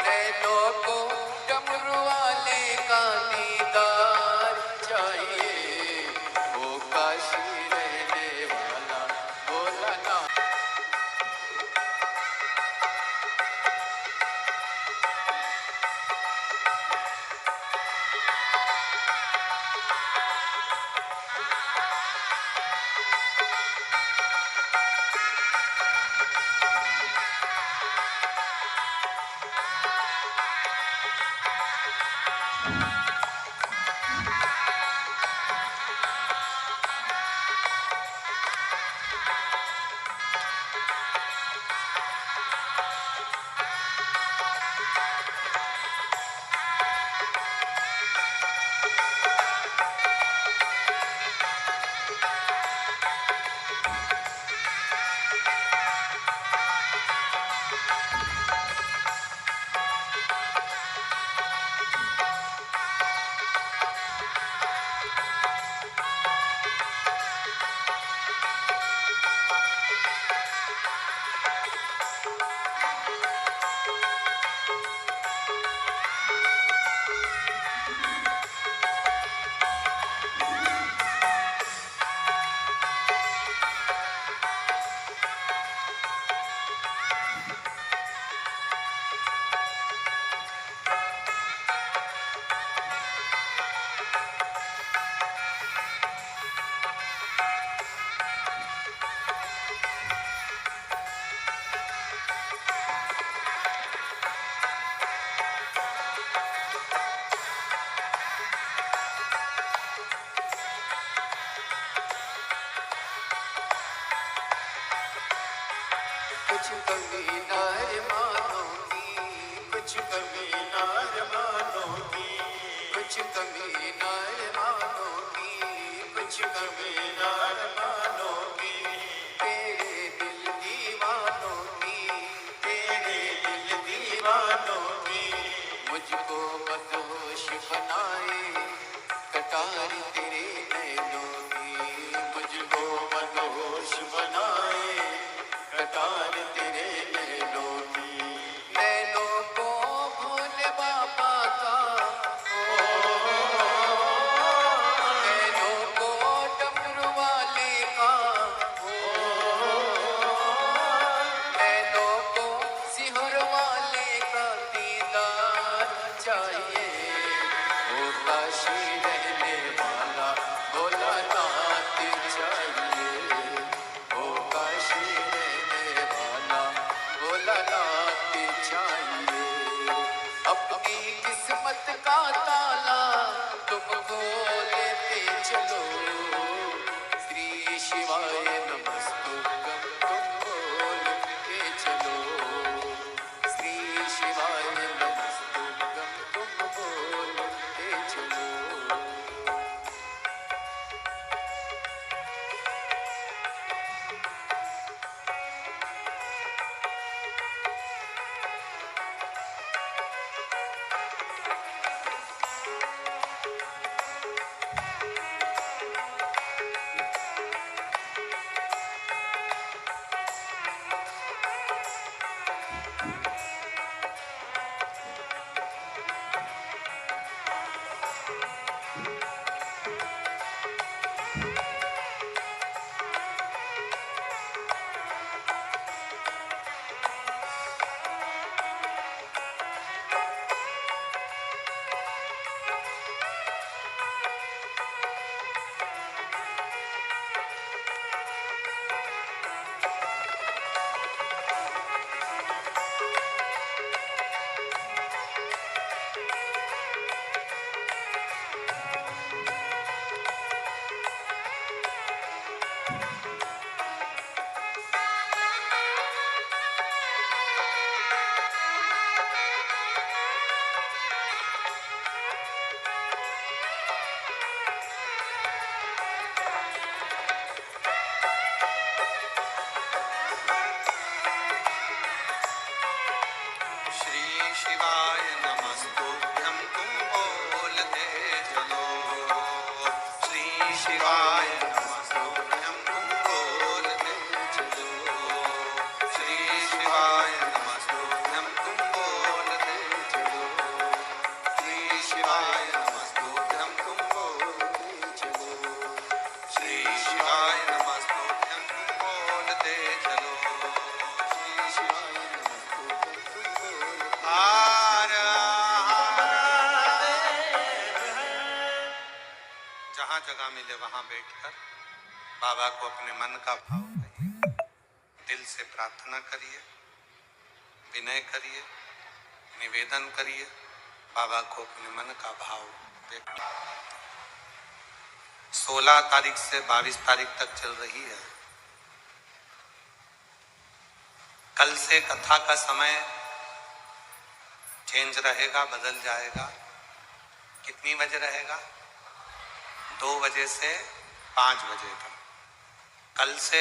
नैनों को डमरू वाले का दीदार चाहिए कुछ कमी नार मानों की, कुछ कमी नार मानों की, कुछ कमी नार मानों की, कुछ कमी नार मानों की, तेरे दिल दीवानों की, तेरे दिल दीवानों की, मुझको मदहोश बनाए कटार तेरे नैनों की, मुझको मदहोश बनाए कटार तेरे नैनों की, नैनों को भोले बाबा का, नैनों को डमरू वाले का, नैनों को सिहर वाले का दीदार चाहिए, ओ काशी रहने वाला भोलानाथ चाहिए, ओ काशी रहने वाला भोलानाथ चाहिए, अपनी किस्मत का ताला तुम खोलते चलो, श्री शिवाय नमस्तुभ्यं तुम बोलते चलो, श्री शिवाय नमस्तुभ्यं तुम बोलते चलो। जहां जगह मिले वहां बैठकर बाबा को अपने मन का भाव कहिए, दिल से प्रार्थना करिए, विनय करिए, निवेदन करिए, बाबा को अपने मन का भाव व्यक्त। 16 तारीख से 22 तारीख तक चल रही है। कल से कथा का समय चेंज रहेगा, बदल जाएगा। कितनी बजे रहेगा? 2 बजे से 5 बजे तक। कल से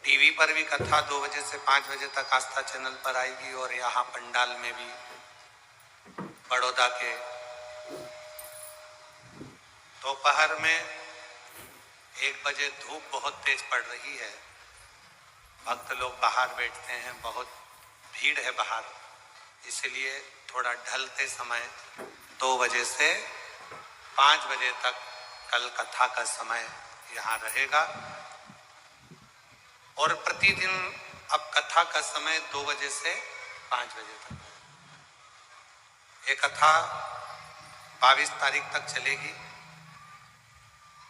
टीवी पर भी कथा 2 बजे से 5 बजे तक आस्था चैनल पर आएगी और यहाँ पंडाल में भी बड़ौदा के दोपहर में 1 बजे धूप बहुत तेज पड़ रही है। भक्त लोग बाहर बैठते हैं, बहुत भीड़ है बाहर, इसलिए थोड़ा ढलते समय 2 बजे से 5 बजे तक कल कथा का समय यहाँ रहेगा। और प्रतिदिन अब कथा का समय 2 बजे से 5 बजे तक है। ये कथा 22 तारीख तक चलेगी।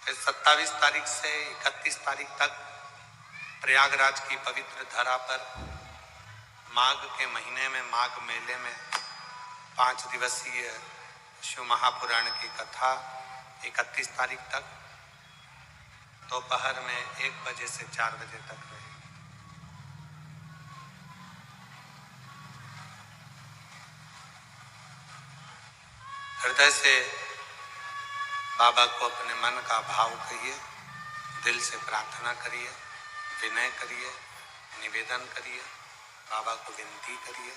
फिर 27 तारीख से 31 तारीख तक प्रयागराज की पवित्र धरा पर माघ के महीने में माघ मेले में 5 दिवसीय शिव महापुराण की कथा 31 तारीख तक दोपहर में 1 बजे से 4 बजे तक रहेगी। हृदय से बाबा को अपने मन का भाव कहिए, दिल से प्रार्थना करिए, विनय करिए, निवेदन करिए, बाबा को विनती करिए।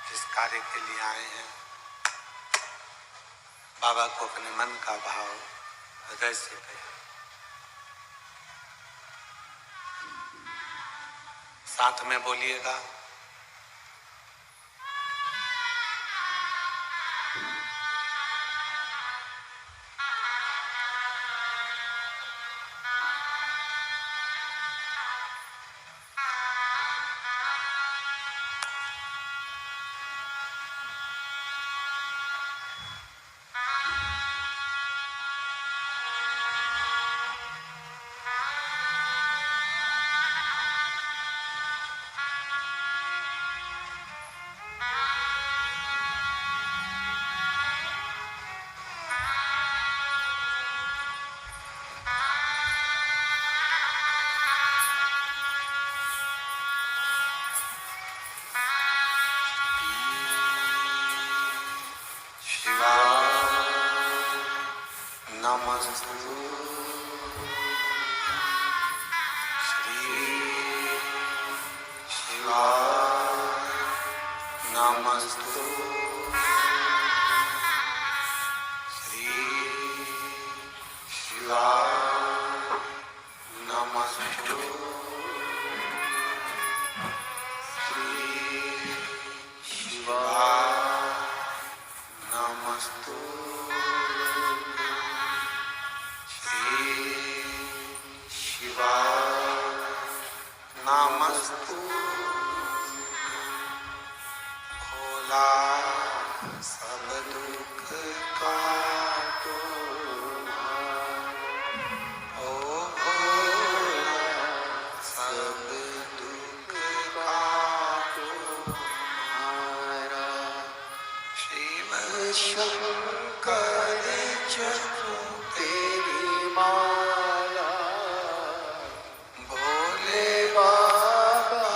जिस कार्य के लिए आए हैं बाबा को अपने मन का भाव हृदय से कहिए। साथ में बोलिएगा, नमस्तु श्री शिवाय, नमस्तु श्री शिवाय, नमस्तु श्री शिवाय, नमस्तु नमस्तु। भोला सब दुख काटो, ओ भोला सब दुख काटो हमारा। शिव शंकर जपो तेरी माला, भोले बाबा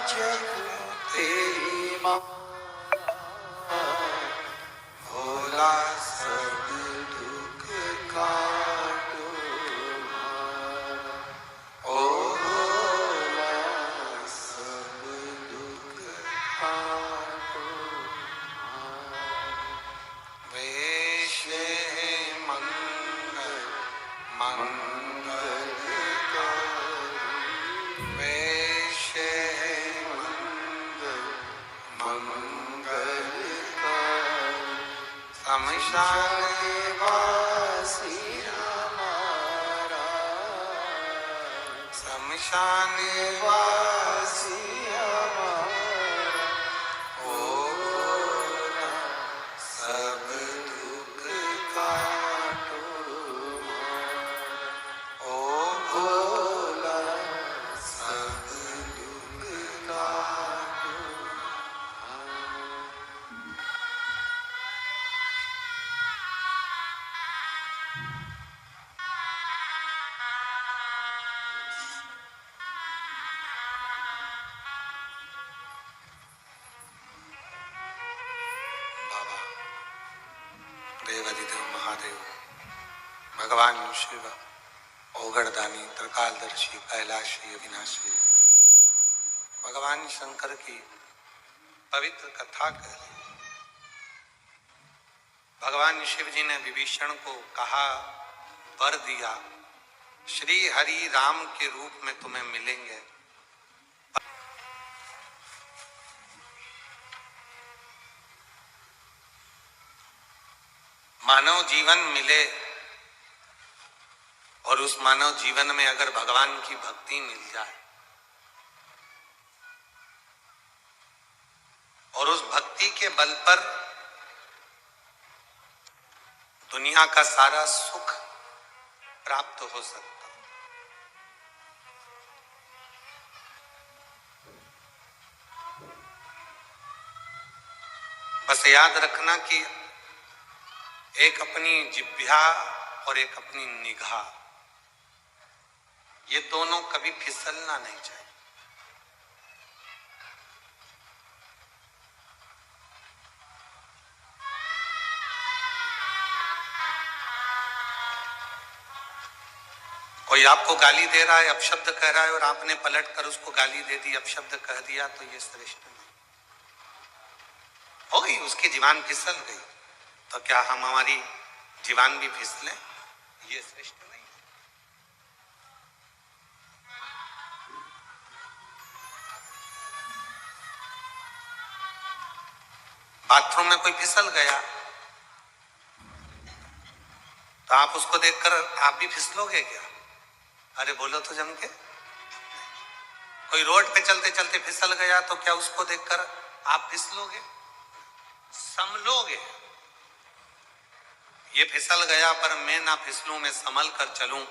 जपो तेरी माला। भोला सब दुख काटो हमारा, ओ भोला सब दुख काटो हमारा। वेश मंगल मंगल वेश मंगल मंगल शमशान वासी हमारा, शमशान वासी हमारा, ओ भोला सब दुख काटो महादेव। भगवान शिव ओगड़दानी त्रिकालदर्शी कैलाशी अविनाशी। भगवान शंकर की पवित्र कथा कह रही। भगवान शिव जी ने विभीषण को कहा, वर दिया, श्री हरि राम के रूप में तुम्हें मिलेंगे। मानव जीवन मिले और उस मानव जीवन में अगर भगवान की भक्ति मिल जाए और उस भक्ति के बल पर दुनिया का सारा सुख प्राप्त हो सकता। बस याद रखना कि एक अपनी जिह्वा और एक अपनी निगाह, ये दोनों कभी फिसलना नहीं चाहिए। कोई आपको गाली दे रहा है, अपशब्द कह रहा है और आपने पलट कर उसको गाली दे दी, अपशब्द कह दिया, तो ये श्रेष्ठ नहीं हो गई। उसकी जीवान फिसल गई, तो क्या हम हमारी जीवान भी फिसले? ये श्रेष्ठ नहीं। बाथरूम में कोई फिसल गया तो आप उसको देखकर आप भी फिसलोगे क्या? अरे बोलो तो जम के। कोई रोड पे चलते चलते फिसल गया तो क्या उसको देखकर आप फिसलोगे? संभलोगे। ये फिसल गया पर मैं ना फिसलूं, मैं संभल कर चलूं,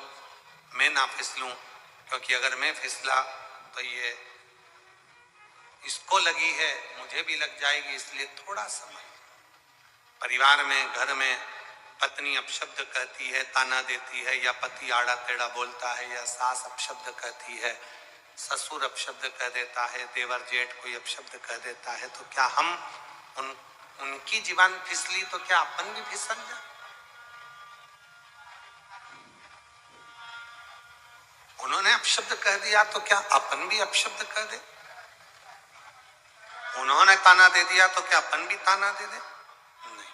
मैं ना फिसलूं, क्योंकि अगर मैं फिसला तो ये इसको लगी है, मुझे भी लग जाएगी, इसलिए थोड़ा संभल। परिवार में, घर में पत्नी अपशब्द कहती है, ताना देती है, या पति आड़ा टेढ़ा बोलता है, या सास अपशब्द कहती है, ससुर अपशब्द कह देता है, देवर जेठ कोई अपशब्द कह देता है, तो क्या हम उनकी जीवान फिसली तो क्या अपन भी फिसल जाए? उन्होंने अपशब्द कह दिया तो क्या अपन भी अपशब्द कह दे? उन्होंने ताना दे दिया तो क्या अपन भी ताना दे दे? नहीं।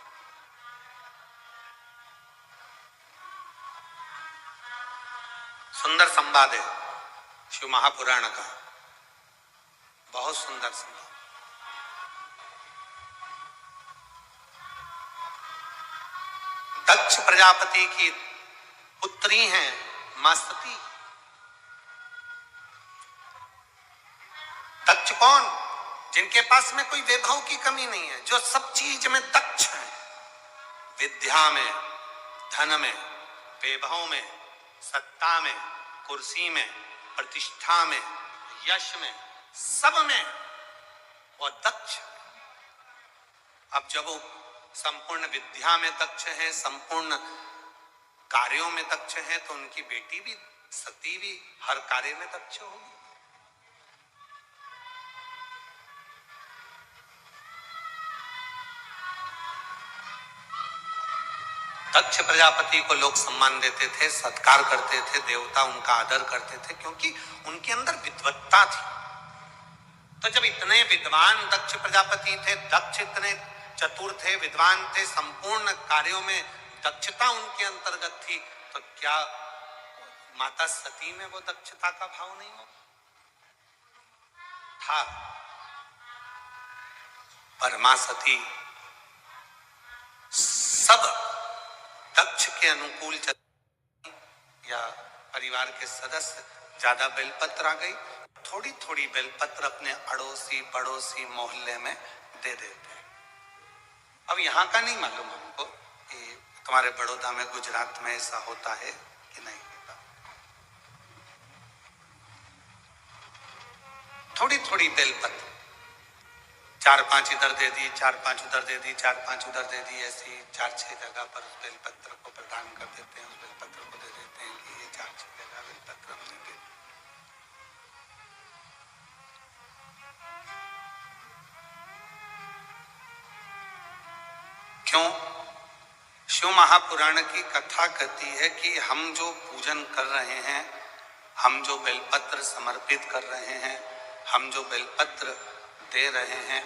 सुंदर संवाद है शिव महापुराण का, बहुत सुंदर संवाद। दक्ष प्रजापति की पुत्री हैं मां सती। दक्ष कौन? जिनके पास में कोई वैभव की कमी नहीं है, जो सब चीज में दक्ष है, विद्या में, धन में, वैभव में, सत्ता में, कुर्सी में, प्रतिष्ठा में, यश में, सब में वो दक्ष। अब जब वो संपूर्ण विद्या में दक्ष है, संपूर्ण कार्यों में दक्ष है, तो उनकी बेटी भी सती भी हर कार्य में दक्ष होगी। दक्ष प्रजापति को लोग सम्मान देते थे, सत्कार करते थे, देवता उनका आदर करते थे, क्योंकि उनके अंदर विद्वत्ता थी। तो जब इतने विद्वान दक्ष प्रजापति थे, दक्ष इतने चतुर थे, विद्वान थे, संपूर्ण कार्यों में दक्षता उनके अंतर्गत थी, तो क्या माता सती में वो दक्षता का भाव नहीं हो था? पर मां सती सब दक्ष के अनुकूल या परिवार के सदस्य ज्यादा बेलपत्र आ गई, थोड़ी थोड़ी बेलपत्र अपने अड़ोसी पड़ोसी मोहल्ले में दे देते हैं। अब यहाँ का नहीं मालूम हमको कि तुम्हारे बड़ौदा में, गुजरात में ऐसा होता है कि नहीं होता। थोड़ी थोड़ी बेलपत्र, 4-5 इधर दे दी, 4-5 उधर दे दी, 4-5 उधर दे दी, ऐसी 4-6 जगह पर उस बेलपत्र को प्रदान कर देते हैं। उस बेलपत्र को दे देते हैं कि ये 4-6 जगह बेलपत्र हमने दे दी। क्यों? शिव महापुराण की कथा कहती है कि हम जो पूजन कर रहे हैं, हम जो बेलपत्र समर्पित कर रहे हैं, हम जो बेलपत्र दे रहे हैं,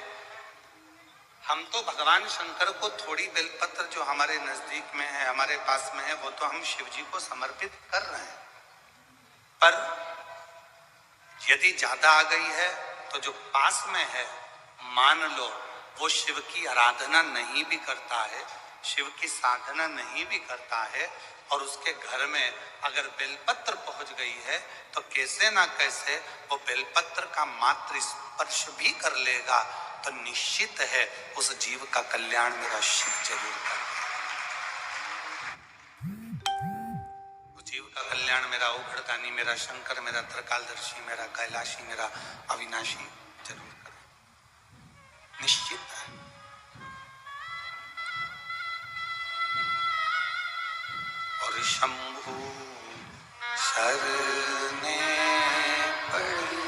हम तो भगवान शंकर को थोड़ी बेलपत्र जो हमारे नजदीक में है, हमारे पास में है, वो तो हम शिव जी को समर्पित कर रहे हैं। पर यदि ज्यादा आ गई है तो जो पास में है, मान लो वो शिव की आराधना नहीं भी करता है, शिव की साधना नहीं भी करता है, और उसके घर में अगर बेलपत्र पहुंच गई है तो कैसे ना कैसे वो बेलपत्र का मात्र स्पर्श भी कर लेगा, तो निश्चित है उस जीव का कल्याण मेरा शिव जरूर करेगा। उस जीव का कल्याण मेरा उघड़दानी, मेरा शंकर, मेरा त्रिकालदर्शी, मेरा कैलाशी, मेरा अविनाशी जरूर करेगा, निश्चित है। और शंभु शरणे पड़ी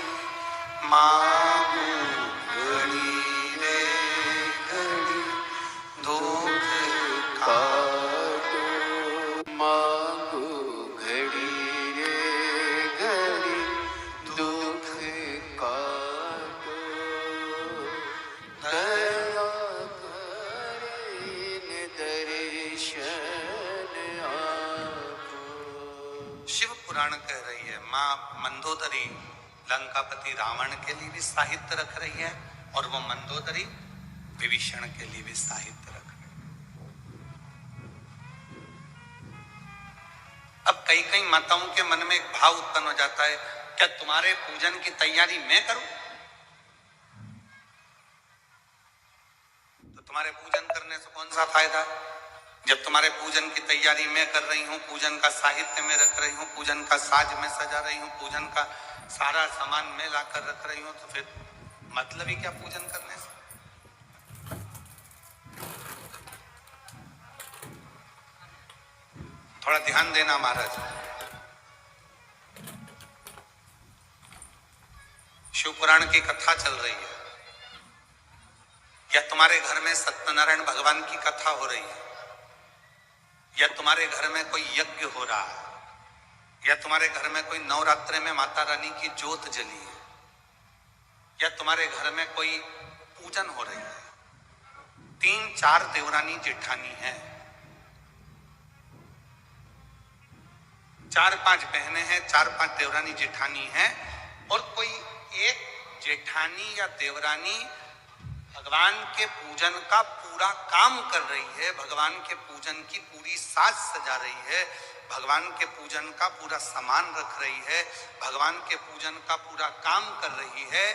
मांगू घड़ी रे घड़ी दुख काटो मांगो घड़ी रे घड़ी दुख काटो, दया करें दर्शन आपो। शिव पुराण कह रही है, माँ मंदोदरी लंकापति रावण के लिए भी साहित्य रख रही है, और वो मंदोदरी विभीषण के लिए भी साहित्य रख रही है। अब कई कई माताओं के मन में एक भाव उत्पन्न हो जाता है, क्या तुम्हारे पूजन की तैयारी मैं करूं? तो तुम्हारे पूजन करने से कौन सा फायदा है? जब तुम्हारे पूजन की तैयारी मैं कर रही हूँ, पूजन का साहित्य में रख रही हूँ, पूजन का साज में सजा रही हूँ, पूजन का सारा सामान में लाकर रख रही हूँ, तो फिर मतलब ही क्या पूजन करने से? थोड़ा ध्यान देना महाराज। शिव पुराण की कथा चल रही है, या तुम्हारे घर में सत्यनारायण भगवान की कथा हो रही है, या तुम्हारे घर में कोई यज्ञ हो रहा है, या तुम्हारे घर में कोई नवरात्रि में माता रानी की ज्योत जली है, या तुम्हारे घर में कोई पूजन हो रही है, 3-4 देवरानी जेठानी है, 4-5 बहनें हैं, 4-5 देवरानी जेठानी हैं, और कोई एक जेठानी या देवरानी भगवान के पूजन का पूरा काम कर रही है, भगवान के पूजन की पूरी साज सजा रही है, भगवान के पूजन का पूरा सामान रख रही है, भगवान के पूजन का पूरा काम कर रही है।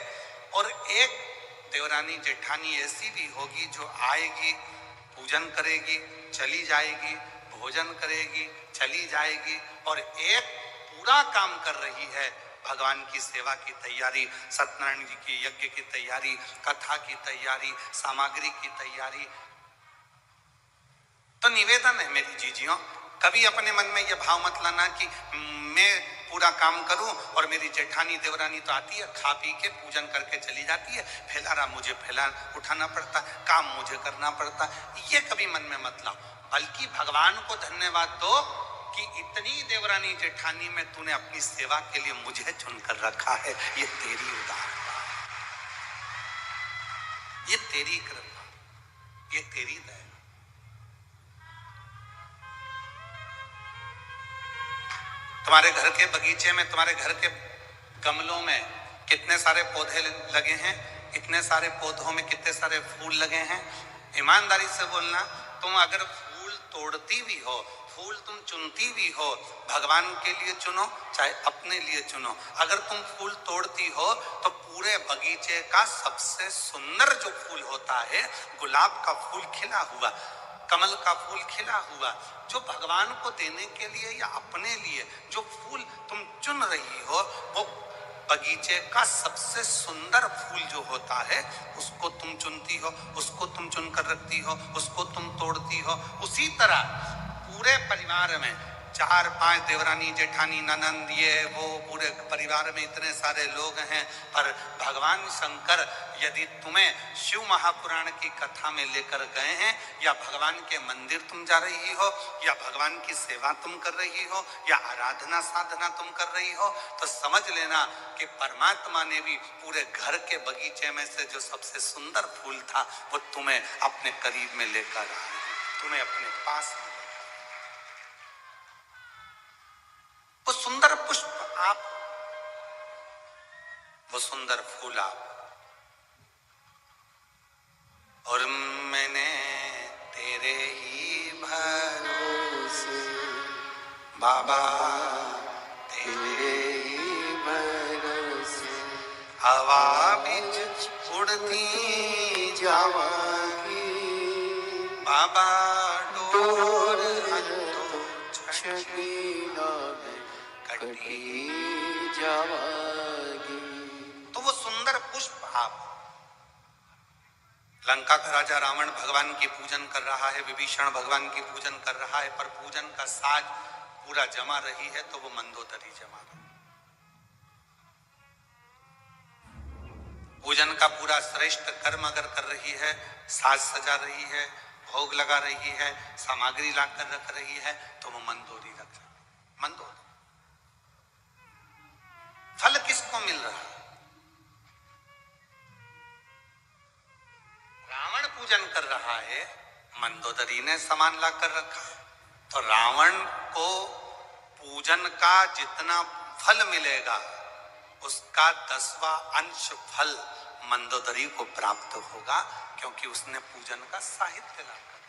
और एक देवरानी जेठानी ऐसी भी होगी जो आएगी, पूजन करेगी, चली जाएगी, भोजन करेगी, चली जाएगी, और एक पूरा काम कर रही है, भगवान की सेवा की तैयारी, सत्यनारायण जी की यज्ञ की तैयारी, कथा की तैयारी, सामग्री की तैयारी। तो निवेदन है मेरी जीजियों, कभी अपने मन में यह भाव मत लाना कि मैं पूरा काम करूं और मेरी जेठानी देवरानी तो आती है, खा पी के पूजन करके चली जाती है, फैलारा मुझे फैला उठाना पड़ता, काम मुझे करना पड़ता, ये कभी मन में मत लाओ। बल्कि भगवान को धन्यवाद दो कि इतनी देवरानी जेठानी में तूने अपनी सेवा के लिए मुझे चुनकर रखा है, ये तेरी उदारता, ये तेरी कृपा, ये तेरी दया। तुम्हारे घर के बगीचे में, तुम्हारे घर के गमलों में कितने सारे पौधे लगे हैं, इतने सारे पौधों में कितने सारे फूल लगे हैं। ईमानदारी से बोलना, तुम अगर फूल तोड़ती भी हो, फूल तुम चुनती भी हो, भगवान के लिए चुनो चाहे अपने लिए चुनो, अगर तुम फूल तोड़ती हो तो पूरे बगीचे का सबसे सुंदर जो फूल होता है, गुलाब का फूल खिला हुआ, कमल का फूल खिला हुआ, जो भगवान को देने के लिए या अपने लिए जो फूल तुम चुन रही हो, वो बगीचे का सबसे सुंदर फूल जो होता है, उसको तुम चुनती हो, उसको तुम चुनकर रखती हो, उसको तुम तोड़ती हो। उसी तरह पूरे परिवार में चार पांच देवरानी जेठानी ननंद ये वो पूरे परिवार में इतने सारे लोग हैं, पर भगवान शंकर यदि तुम्हें शिव महापुराण की कथा में लेकर गए हैं, या भगवान के मंदिर तुम जा रही हो, या भगवान की सेवा तुम कर रही हो, या आराधना साधना तुम कर रही हो, तो समझ लेना कि परमात्मा ने भी पूरे घर के बगीचे में से जो सबसे सुंदर फूल था वो तुम्हें अपने करीब में लेकर आए, तुम्हें अपने पास में। वो सुंदर पुष्प आप, वो सुंदर फूल आप, और मैंने तेरे ही भरोसे बाबा, तेरे ही भरोसे हवा बिच उड़ती जावागी बाबा, डोर हंतो छबीला में कटी जावागी। तो वो सुंदर पुष्प आप। लंका का राजा रावण भगवान की पूजन कर रहा है, विभीषण भगवान की पूजन कर रहा है, पर पूजन का साज पूरा जमा रही है तो वो मंदोदरी जमा रही। पूजन का पूरा श्रेष्ठ कर्म अगर कर रही है, साज सजा रही है, भोग लगा रही है, सामग्री लाकर रख रही है, तो वो मंदोदरी रख रही है। मंदोदरी फल किसको मिल रहा है? रावण पूजन कर रहा है, मंदोदरी ने सामान लाकर रखा है, तो रावण को पूजन का जितना फल मिलेगा उसका 10वां अंश फल मंदोदरी को प्राप्त होगा, क्योंकि उसने पूजन का साहित्य लाकर।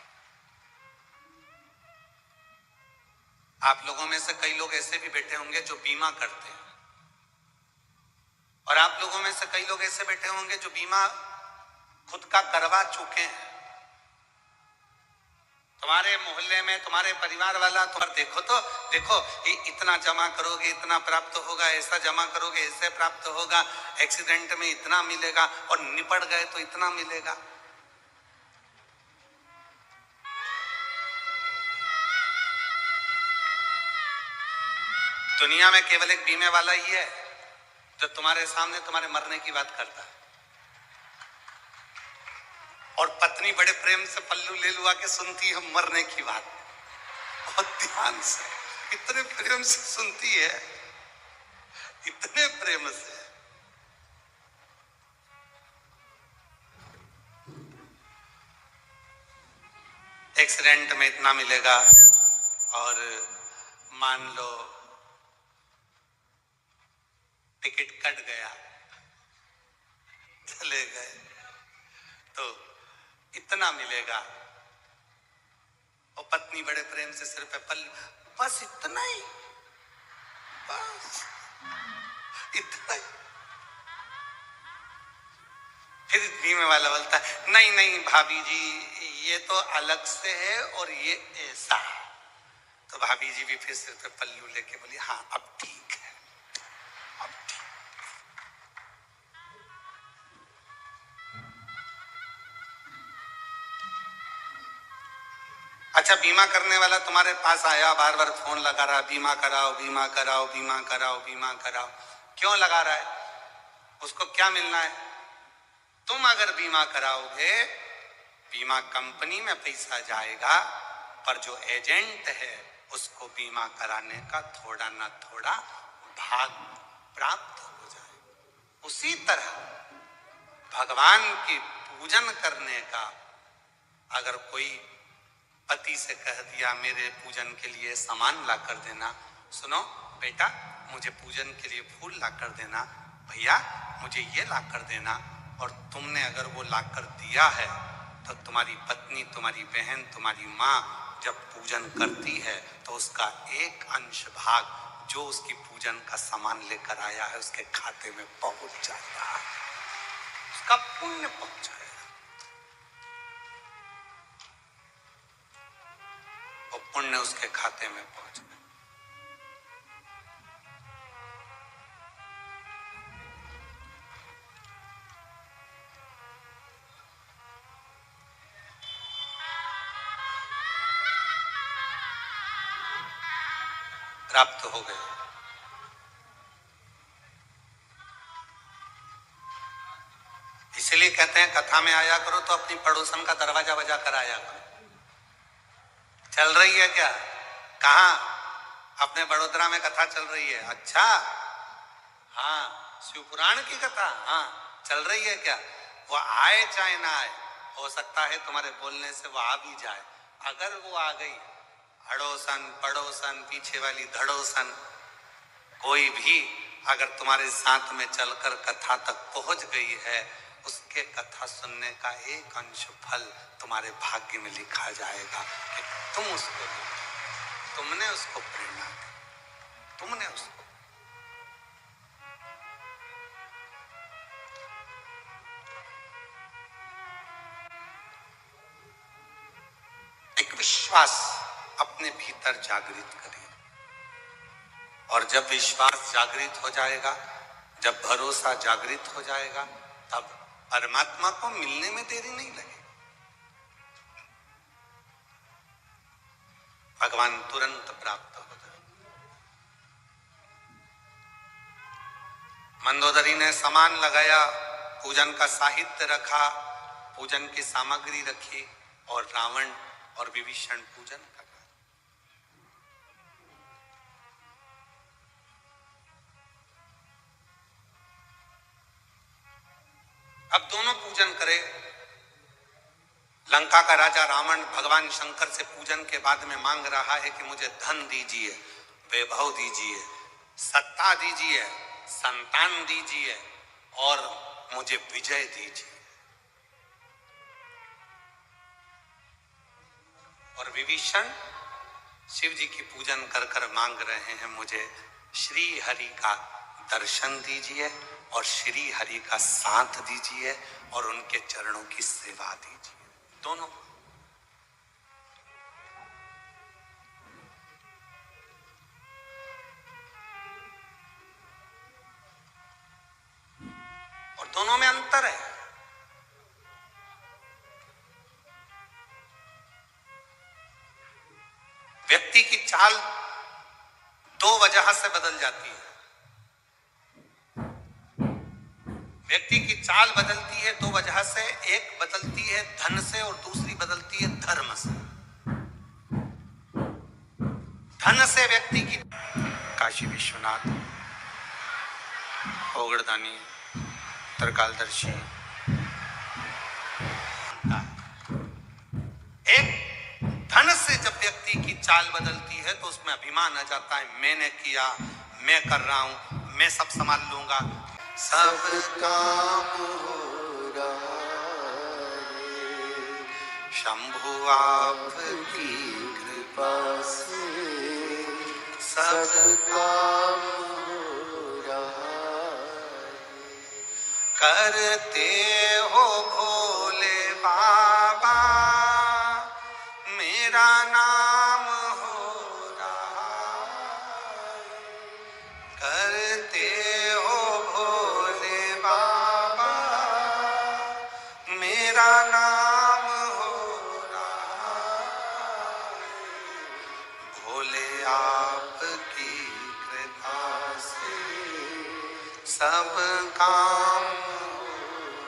आप लोगों में से कई लोग ऐसे भी बैठे होंगे जो बीमा करते हैं, और आप लोगों में से कई लोग ऐसे बैठे होंगे जो बीमा खुद का करवा चुके हैं। तुम्हारे मोहल्ले में तुम्हारे परिवार वाला तुम देखो तो देखो, इतना जमा करोगे इतना प्राप्त होगा, ऐसा जमा करोगे ऐसे प्राप्त होगा, एक्सीडेंट में इतना मिलेगा, और निपट गए तो इतना मिलेगा। दुनिया में केवल एक बीमे वाला ही है जो तुम्हारे सामने तुम्हारे मरने की बात करता है, और पत्नी बड़े प्रेम से पल्लू ले लुआ के सुनती है मरने की बात, बहुत ध्यान से, इतने प्रेम से सुनती है, इतने प्रेम से। एक्सीडेंट में इतना मिलेगा, और मान लो टिकट कट गया, चले गए, तो इतना मिलेगा, और पत्नी बड़े प्रेम से सिर पे पल्लू, बस इतना ही, बस इतना ही। फिर बीमे वाला बोलता है नहीं नहीं भाभी जी ये तो अलग से है और ये ऐसा है, तो भाभी जी भी फिर सिर पे पल्लू लेके बोली हाँ अब ठीक है, अब ठीक। अच्छा, बीमा करने वाला तुम्हारे पास आया, बार बार फोन लगा रहा, बीमा कराओ बीमा कराओ बीमा कराओ बीमा कराओ, क्यों लगा रहा है? उसको क्या मिलना है? तुम अगर बीमा कराओगे, बीमा कंपनी में पैसा जाएगा, पर जो एजेंट है उसको बीमा कराने का थोड़ा ना थोड़ा भाग प्राप्त हो जाए। उसी तरह भगवान की पूजन करने का अगर कोई पति से कह दिया मेरे पूजन के लिए सामान ला कर देना, सुनो बेटा मुझे पूजन के लिए फूल ला कर देना, भैया मुझे ये ला कर देना, और तुमने अगर वो ला कर दिया है तो तुम्हारी पत्नी, तुम्हारी बहन, तुम्हारी माँ जब पूजन करती है तो उसका एक अंश भाग जो उसकी पूजन का सामान लेकर आया है उसके खाते में पहुंच जाता है, उसका पुण्य पहुंच जाएगा। वो पुण्य उसके खाते में पहुंच गया। प्राप्त हो गए। इसलिए कहते हैं कथा में आया करो तो अपनी पड़ोसन का दरवाजा बजा कर आया करो। चल रही है क्या? कहाँ? अपने बड़ोदरा में कथा चल रही है। अच्छा, हाँ, शिव पुराण की कथा, हाँ, चल रही है क्या? वो आए चाहे ना आए, हो सकता है तुम्हारे बोलने से वो आ भी जाए। अगर वो आ गई, अड़ोसन पड़ोसन पीछे वाली धड़ोसन कोई भी अगर तुम्हारे साथ में चलकर कथा तक पहुंच गई है, उसके कथा सुनने का एक अंश फल तुम्हारे भाग्य में लिखा जाएगा कि तुमने उसको प्रेरणा दी, तुमने उसको। एक विश्वास अपने भीतर जागृत करिए, और जब विश्वास जागृत हो जाएगा, जब भरोसा जागृत हो जाएगा, तब परमात्मा को मिलने में देरी नहीं लगेगी। भगवान तुरंत प्राप्त हो जाए। मंदोदरी ने सामान लगाया, पूजन का साहित्य रखा, पूजन की सामग्री रखी, और रावण और विभीषण पूजन कर रहे। अब दोनों पूजन करे। लंका का राजा रावण भगवान शंकर से पूजन के बाद में मांग रहा है कि मुझे धन दीजिए, वैभव दीजिए, सत्ता दीजिए, संतान दीजिए, और मुझे विजय दीजिए। और विभीषण शिव जी की पूजन कर कर मांग रहे हैं, मुझे श्री हरि का दर्शन दीजिए और श्री हरि का साथ दीजिए और उनके चरणों की सेवा दीजिए। दोनों। और दोनों में अंतर है। व्यक्ति की चाल दो वजह से बदल जाती है। व्यक्ति की चाल बदलती है दो वजह से, एक बदलती है धन से और दूसरी बदलती है धर्म से। धन से व्यक्ति की काशी विश्वनाथ, ओगड़दानी, त्रिकालदर्शी, एक धन से जब व्यक्ति की चाल बदलती है तो उसमें अभिमान आ जाता है, मैंने किया, मैं कर रहा हूं, मैं सब संभाल लूंगा। सब काम हो रहा है शंभु आपकी कृपा से, सब काम हो रहा है। करते हो भोले बाबा, मेरा नाम हो रहा है। करते हो भोले बाबा, मेरा नाम हो रहा है। भोले आपकी कृपा से सब काम हो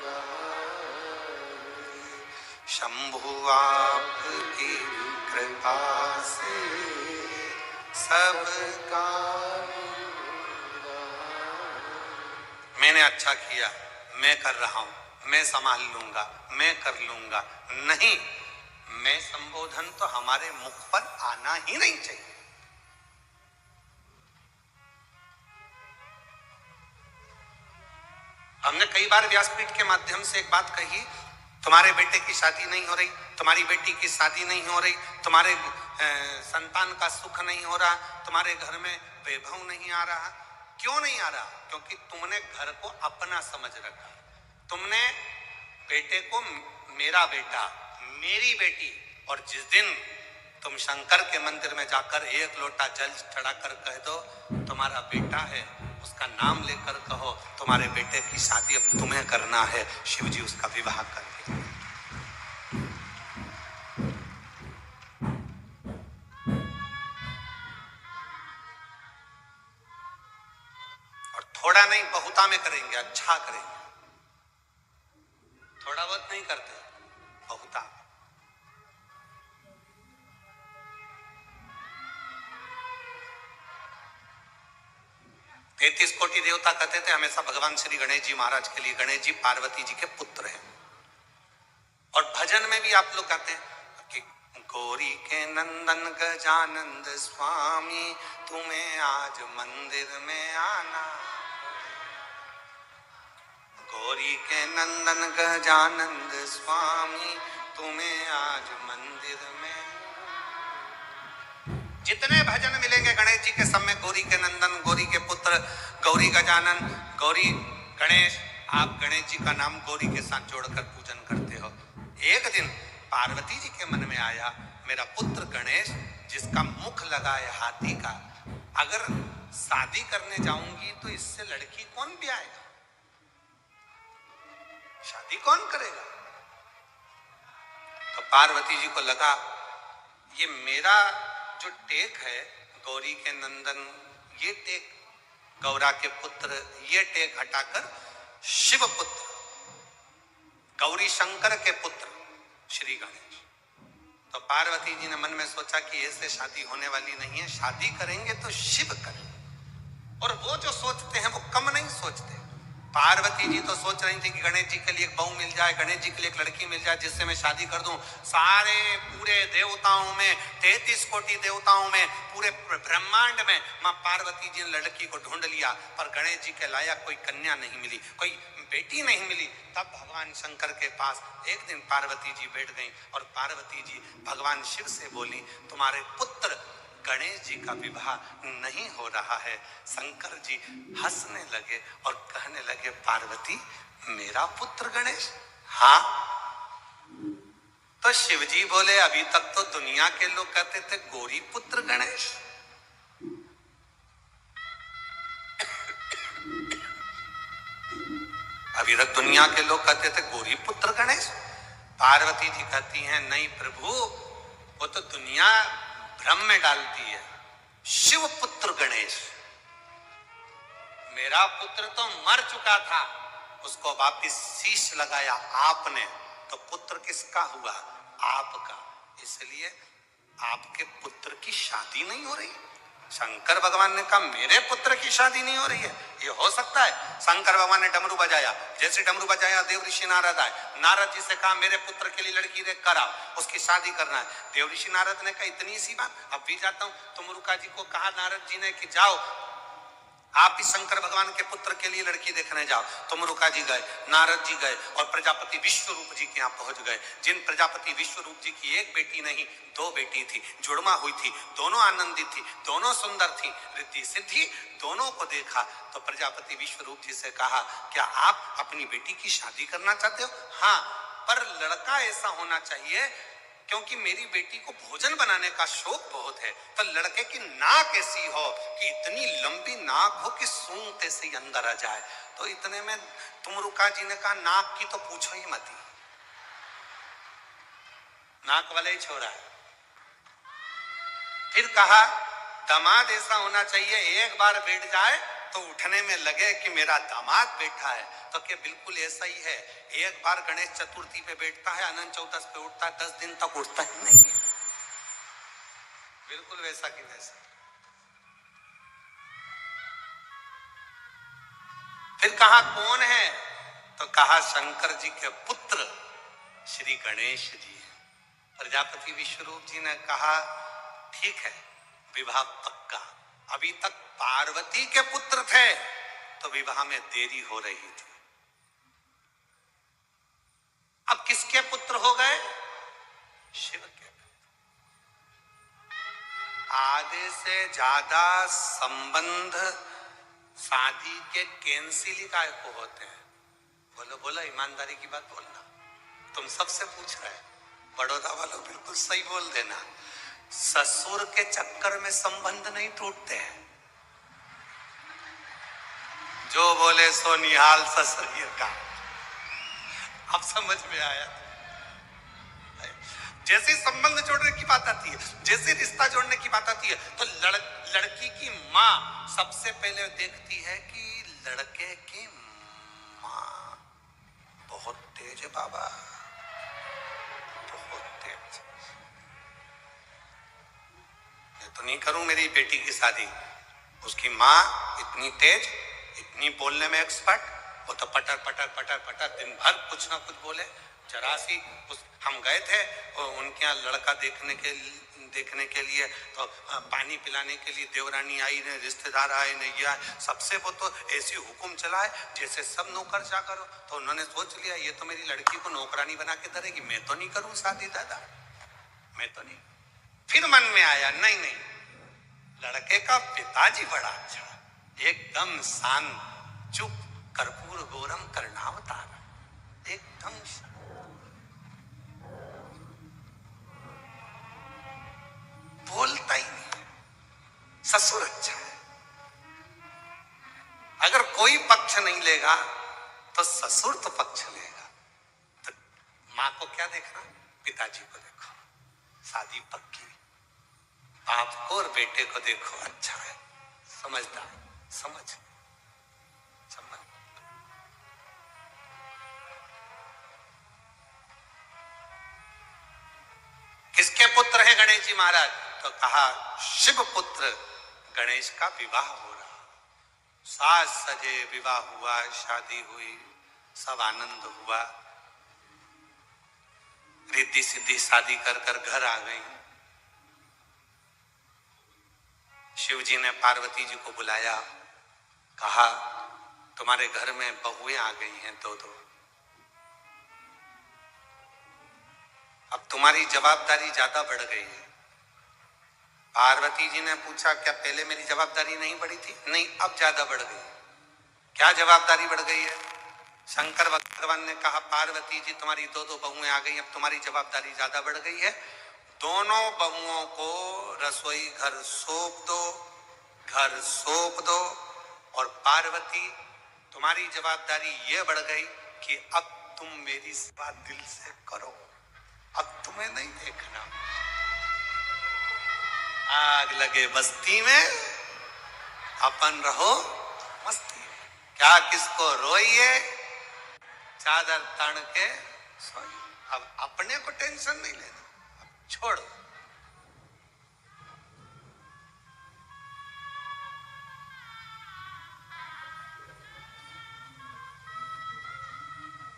रहा है। शंभु आपकी कृपा से सब काम हो रहा है। मैंने अच्छा किया, मैं कर रहा हूं, मैं संभाल लूंगा, मैं कर लूंगा, नहीं, मैं संबोधन तो हमारे मुख पर आना ही नहीं चाहिए। हमने कई बार व्यासपीठ के माध्यम से एक बात कही, तुम्हारे बेटे की शादी नहीं हो रही, तुम्हारी बेटी की शादी नहीं हो रही, तुम्हारे संतान का सुख नहीं हो रहा, तुम्हारे घर में वैभव नहीं आ रहा। क्यों नहीं आ रहा? क्योंकि तुमने घर को अपना समझ रखा। तुमने बेटे को मेरा बेटा, मेरी बेटी, और जिस दिन तुम शंकर के मंदिर में जाकर एक लोटा जल चढ़ाकर कह दो तुम्हारा बेटा है, उसका नाम लेकर कहो तुम्हारे बेटे की शादी अब तुम्हें करना है, शिव जी उसका विवाह कर देंगे। थोड़ा नहीं बहुता में करेंगे, अच्छा करेंगे। थोड़ा बहुत नहीं करते, बहुता। 33 कोटि देवता कहते थे हमेशा भगवान श्री गणेश जी महाराज के लिए। गणेश जी पार्वती जी के पुत्र हैं। और भजन में भी आप लोग कहते हैं कि गौरी के नंदन गजानंद स्वामी तुम्हें आज मंदिर में आना। गौरी के नंदन गजानंद स्वामी तुम्हें आज मंदिर में। जितने भजन मिलेंगे गणेश जी के सब में गौरी के नंदन, गौरी के पुत्र, गौरी गजानन, गौरी गणेश। आप गणेश जी का नाम गौरी के साथ जोड़कर पूजन करते हो। एक दिन पार्वती जी के मन में आया मेरा पुत्र गणेश जिसका मुख लगा है हाथी का, अगर शादी करने जाऊंगी तो इससे लड़की कौन ब्याएगा, शादी कौन करेगा। तो पार्वती जी को लगा ये मेरा जो टेक है गौरी के नंदन, ये टेक गौरा के पुत्र, ये टेक हटाकर शिव पुत्र गौरी शंकर के पुत्र श्री गणेश। तो पार्वती जी ने मन में सोचा कि ऐसे शादी होने वाली नहीं है, शादी करेंगे तो शिव करें। और वो जो सोचते हैं वो कम नहीं सोचते। पार्वती जी तो सोच रही थी कि गणेश जी के लिए एक बहू मिल जाए, गणेश जी के लिए एक लड़की मिल जाए जिससे मैं शादी कर दूं। सारे पूरे देवताओं में, 33 कोटि देवताओं में, पूरे ब्रह्मांड में मां पार्वती जी ने लड़की को ढूंढ लिया, पर गणेश जी के लायक कोई कन्या नहीं मिली, कोई बेटी नहीं मिली। तब भगवान शंकर के पास एक दिन पार्वती जी बैठ गई और पार्वती जी भगवान शिव से बोली तुम्हारे पुत्र गणेश जी का विवाह नहीं हो रहा है। शंकर जी हंसने लगे और कहने लगे पार्वती मेरा पुत्र गणेश? हाँ। तो शिव जी बोले अभी तक तो दुनिया के लोग कहते थे गौरी पुत्र गणेश। अभी तक दुनिया के लोग कहते थे गौरी पुत्र गणेश। पार्वती जी कहती हैं नहीं प्रभु, वो तो दुनिया भ्रम में डालती है। शिव पुत्र गणेश, मेरा पुत्र तो मर चुका था, उसको वापिस शीश लगाया आपने, तो पुत्र किसका हुआ? आपका। इसलिए आपके पुत्र की शादी नहीं हो रही। शंकर भगवान ने कहा मेरे पुत्र की शादी नहीं हो रही है, ये हो सकता है? शंकर भगवान ने डमरू बजाया, जैसे डमरू बजाया देव ऋषि नारद आए। नारद जी से कहा मेरे पुत्र के लिए लड़की देख कर आओ, उसकी शादी करना है। देव ऋषि नारद ने कहा इतनी सी बात, अब भी जाता हूं। तुमरुका जी को कहा नारद जी ने कि जाओ आप भी शंकर भगवान के पुत्र के लिए लड़की देखने जाओ। तुमरुका जी गए, नारद जी गए और प्रजापति विश्वरूप जी के यहाँ पहुंच गए। जिन प्रजापति विश्वरूप जी की एक बेटी नहीं 2 बेटी थी, जुड़वा हुई थी, दोनों आनंदित थी, दोनों सुंदर थी, रिद्धि सिद्धि दोनों को देखा। तो प्रजापति विश्वरूप जी से कहा क्या आप अपनी बेटी की शादी करना चाहते हो? हाँ, पर लड़का ऐसा होना चाहिए क्योंकि मेरी बेटी को भोजन बनाने का शौक बहुत है। तो लड़के की नाक ऐसी हो कि इतनी लंबी नाक हो कि सूंघते से ही अंदर आ जाए। तो इतने में तुमरुका जी ने कहा नाक की तो पूछो ही मत, नाक वाले ही छोड़ा है। फिर कहा दामाद ऐसा होना चाहिए एक बार बैठ जाए तो उठने में लगे कि मेरा दामाद बैठा है। तो क्या बिल्कुल ऐसा ही है। एक बार गणेश चतुर्थी पे बैठता है, अनंत चौदस पे उठता है, 10 दिन तक उठता ही नहीं है। बिल्कुल वैसा कि वैसा। फिर कहा कौन है? तो कहा शंकर जी के पुत्र श्री गणेश जी। प्रजापति विश्वरूप जी ने कहा ठीक है विवाह पक्का। अभी तक पार्वती के पुत्र थे तो विवाह में देरी हो रही थी, अब किसके पुत्र हो गए? शिव के। आधे से ज्यादा संबंध शादी के कैंसिल काय को होते हैं। बोलो बोलो, ईमानदारी की बात बोलना। तुम सबसे पूछ रहे, बड़ौदा वालों बिल्कुल सही बोल देना। ससुर के चक्कर में संबंध नहीं टूटते हैं। जो बोले सो निहाल ससुरियर का। अब समझ में आया? जैसे संबंध जोड़ने की बात आती है, जैसे रिश्ता जोड़ने की बात आती है, तो लड़की की माँ सबसे पहले देखती है कि लड़के की मां बहुत तेज है बाबा, बहुत तेज। मैं तो नहीं करूं मेरी बेटी की शादी। उसकी माँ इतनी तेज, इतनी बोलने में एक्सपर्ट, वो तो पटर पटर पटर पटर दिन भर कुछ ना कुछ बोले। जरा सी हम गए थे उनके यहाँ लड़का देखने के लिए, तो पानी पिलाने के लिए देवरानी आई ने, रिश्तेदार आए ने, ये सबसे वो तो ऐसी हुक्म चलाए जैसे सब नौकर चाकर हो। तो उन्होंने सोच लिया ये तो मेरी लड़की को नौकरानी बना के धरेगी, मैं तो नहीं करूं शादी दादा, मैं तो नहीं। फिर मन में आया नहीं नहीं, लड़के का पिताजी बड़ा अच्छा, एकदम शांत, चुप, कर्पूर गौरम कर्णावतार, एकदम बोलता ही नहीं। ससुर अच्छा है। अगर कोई पक्ष नहीं लेगा तो ससुर तो पक्ष लेगा। तो माँ को क्या देखना, पिताजी को देखो, शादी पक्की। बाप को और बेटे को देखो, अच्छा है, समझदार, समझ। किसके पुत्र हैं गणेश जी महाराज? तो कहा शिव पुत्र गणेश का विवाह हो रहा। साज सजे, विवाह हुआ, शादी हुई, सब आनंद हुआ, रिद्धि सिद्धि शादी कर कर घर आ गई। शिव जी ने पार्वती जी को बुलाया, कहा तुम्हारे घर में बहुएं आ गई हैं दो दो, अब तुम्हारी जवाबदारी ज्यादा बढ़ गई है। पार्वती जी ने पूछा क्या पहले मेरी जवाबदारी नहीं बढ़ी थी? नहीं, अब ज्यादा बढ़ गई। क्या जवाबदारी बढ़ गई है? शंकर भगवान ने कहा पार्वती जी तुम्हारी दो दो बहुएं आ गई, अब तुम्हारी जवाबदारी ज्यादा बढ़ गई है। दोनों बहुओं को रसोई घर सौंप दो, घर सौंप दो। और पार्वती तुम्हारी जवाबदारी ये बढ़ गई कि अब तुम मेरी सेवा दिल से करो, अब तुम्हें नहीं देखना। आग लगे बस्ती में, अपन रहो मस्ती में। क्या किसको रोइए, चादर तान के सोइए। अब अपने को टेंशन नहीं लेना, अब छोड़ो।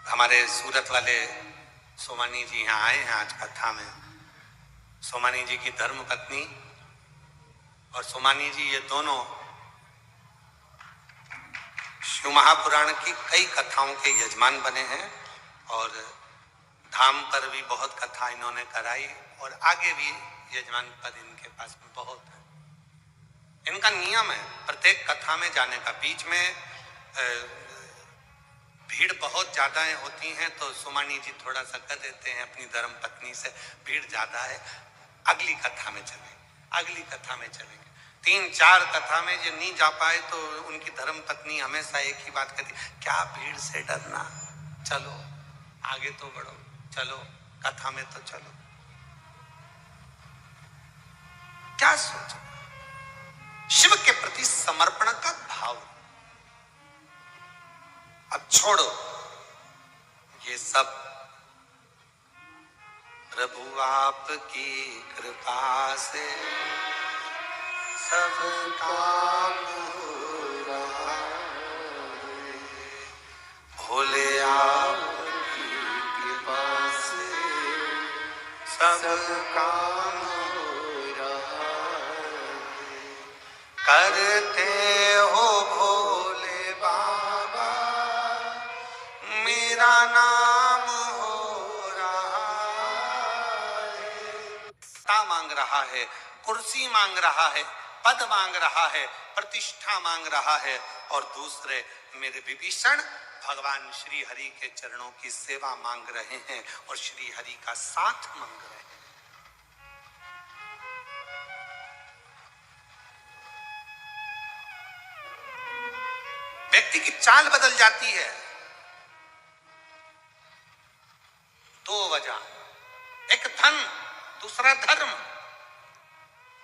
हमारे सूरत वाले सोमानी जी यहाँ आए हैं आज कथा में। सोमानी जी की धर्म पत्नी और सोमानी जी ये दोनों शिव महापुराण की कई कथाओं के यजमान बने हैं और धाम पर भी बहुत कथा इन्होंने कराई और आगे भी यजमान पद इनके पास में बहुत है। इनका नियम है प्रत्येक कथा में जाने का। बीच में भीड़ बहुत ज्यादा होती हैं तो सोमानी जी थोड़ा सा कर देते हैं अपनी धर्म पत्नी से, भीड़ ज्यादा है, अगली कथा में चलेंगे, अगली कथा में चलेंगे। 3-4 कथा में जो नहीं जा पाए तो उनकी धर्म पत्नी हमेशा एक ही बात कहती, क्या भीड़ से डरना, चलो आगे तो बढ़ो, चलो कथा में तो चलो। क्या सोचो, शिव के प्रति समर्पण का भाव। अब छोड़ो ये सब, प्रभु आपकी कृपा से सब काम हो रहा है। भोले आपकी कृपा से सब काम हो रहा है। करते हो भोले बाबा मेरा नाम हो रहा है। मांग रहा है, कुर्सी मांग रहा है, पद मांग रहा है, प्रतिष्ठा मांग रहा है और दूसरे मेरे विभीषण भगवान श्री हरि के चरणों की सेवा मांग रहे हैं और श्री हरि का साथ मांग रहे हैं। व्यक्ति की चाल बदल जाती है। 2 वजह, एक धन, दूसरा धर्म।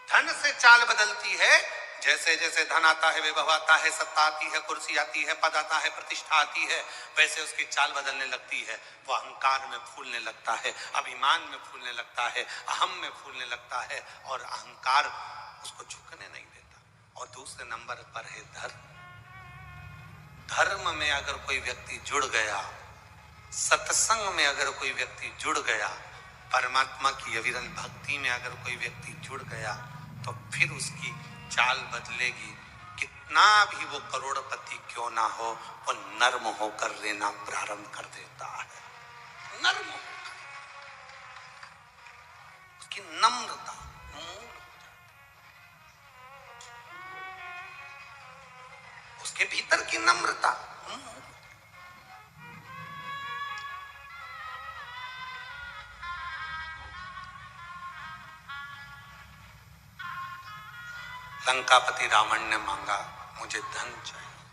धन से चाल बदलती है, जैसे जैसे धन आता है, वैभव आता है, सत्ता आती है, कुर्सी आती है, पद आता है, प्रतिष्ठा आती है, वैसे उसकी चाल बदलने लगती है। वो अहंकार में फूलने लगता है, अभिमान में फूलने लगता है, अहम में फूलने लगता है, और अहंकार उसको झुकने नहीं देता। और दूसरे नंबर पर है धर्म। धर्म में अगर कोई व्यक्ति जुड़ गया, सत्संग में अगर कोई व्यक्ति जुड़ गया, परमात्मा की अविरल भक्ति में अगर कोई व्यक्ति जुड़ गया, तो फिर उसकी चाल बदलेगी। कितना भी वो करोड़पति क्यों ना हो, वो नर्म होकर रहना प्रारंभ कर देता है। नर्म होकर, उसकी नम्रता मूल, उसके भीतर की नम्रता। लंकापति रावण ने मांगा, मुझे धन चाहिए,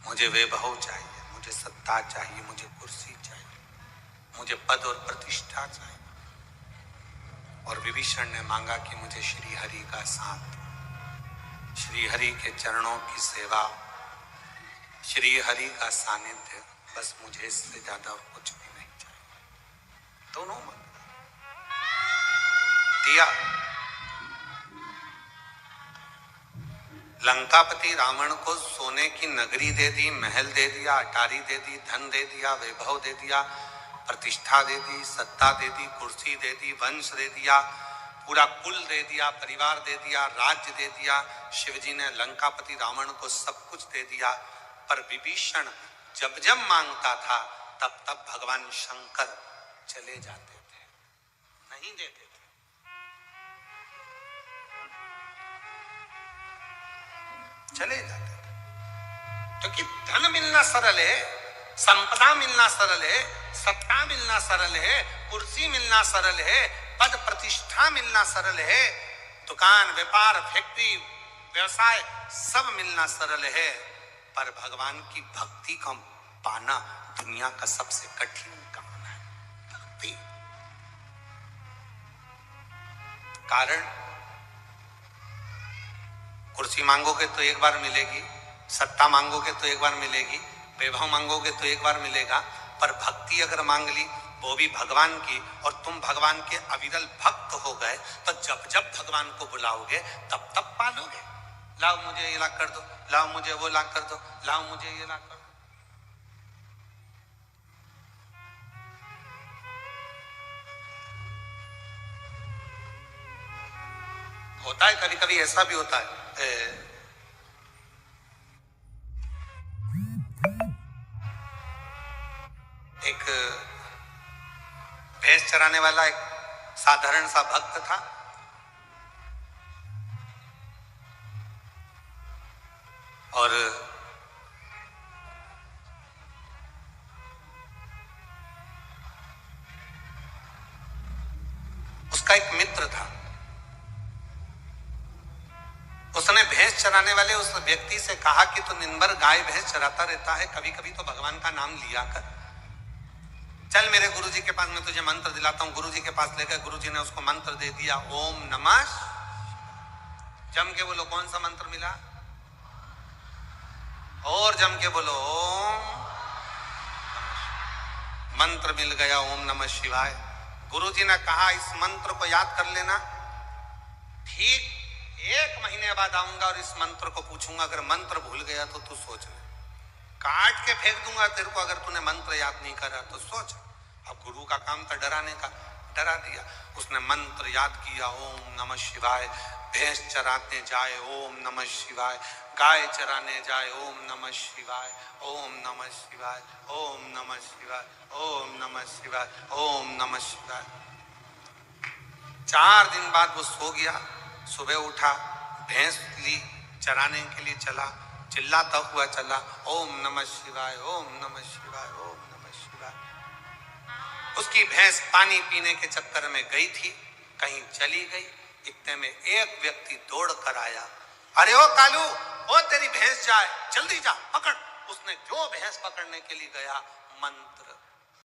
मुझे वैभव चाहिए, मुझे सत्ता चाहिए, मुझे कुर्सी चाहिए, मुझे पद और प्रतिष्ठा चाहिए। और विभीषण ने मांगा कि मुझे श्री हरि का साथ, श्री हरि के चरणों की सेवा, श्री हरि का सानिध्य, बस मुझे इससे ज्यादा और कुछ भी नहीं चाहिए। दोनों मांगा, दिया। लंकापति रावण को सोने की नगरी दे दी, महल दे दिया, अटारी दे दी, धन दे दिया, वैभव दे दिया, प्रतिष्ठा दे दी, सत्ता दे दी, कुर्सी दे दी, वंश दे दिया, पूरा कुल दे दिया, परिवार दे दिया, राज्य दे दिया। शिवजी ने लंकापति रावण को सब कुछ दे दिया। पर विभीषण जब जब मांगता था, तब तब भगवान शंकर चले जाते थे, नहीं देते थे। चले जाते थे, क्योंकि धन मिलना सरल है, संपदा मिलना सरल है, सत्ता मिलना सरल है, कुर्सी मिलना सरल है, पद प्रतिष्ठा मिलना सरल है, दुकान, व्यापार, फैक्ट्री, व्यवसाय सब मिलना सरल है। पर भगवान की भक्ति को पाना दुनिया का सबसे कठिन काम है। भक्ति कारण, कुर्सी मांगोगे तो एक बार मिलेगी, सत्ता मांगोगे तो एक बार मिलेगी, वैभव मांगोगे तो एक बार मिलेगा, पर भक्ति अगर मांग ली, वो भी भगवान की, और तुम भगवान के अविरल भक्त हो गए, तो जब जब भगवान को बुलाओगे तब तब पालोगे। लाओ मुझे ये ला कर दो, लाओ मुझे वो ला कर दो, लाओ मुझे ये ला कर दो। होता है, कभी कभी ऐसा भी होता है। एक भैंस चराने वाला एक साधारण सा भक्त था। और उसका एक मित्र था। उसने भैंस चराने वाले उस व्यक्ति से कहा कि तू दिन भर गाय भैंस चराता रहता है, कभी कभी तो भगवान का नाम लिया कर। चल मेरे गुरुजी के पास, मैं तुझे मंत्र दिलाता हूं। गुरुजी के पास लेकर गुरुजी ने उसको मंत्र दे दिया, ओम नमः। जम के बोलो, कौन सा मंत्र मिला? और जम के बोलो, ओम। मंत्र मिल गया, ओम नमः शिवाय। गुरुजी ने कहा इस मंत्र को याद कर लेना, ठीक 1 महीने बाद आऊंगा और इस मंत्र को पूछूंगा, अगर मंत्र भूल गया तो तू सोच ले, काट के फेंक दूंगा तेरे को अगर तूने मंत्र याद नहीं करा तो सोच। अब गुरु का काम था डराने का, डरा दिया। उसने मंत्र याद किया, ओम नमः शिवाय। भैंस चराने जाए, ओम नमः शिवाय। गाय चराने जाए, ओम नमः शिवाय, ओम नमः शिवाय, ओम नमः शिवाय, ओम नमः शिवाय, ओम नमः शिवाय। 4 दिन बाद वो सो गया। सुबह उठा, भैंस ली, चराने के लिए चला, चिल्लाता हुआ चला, ओम नमः शिवाय, ओम नमः शिवाय, ओम नमः शिवाय। उसकी भैंस पानी पीने के चक्कर में गई थी, कहीं चली गई। इतने में एक व्यक्ति दौड़ कर आया, अरे ओ कालू, ओ तेरी भैंस जाए, जल्दी जा पकड़। उसने जो भैंस पकड़ने के लिए गया, मंत्र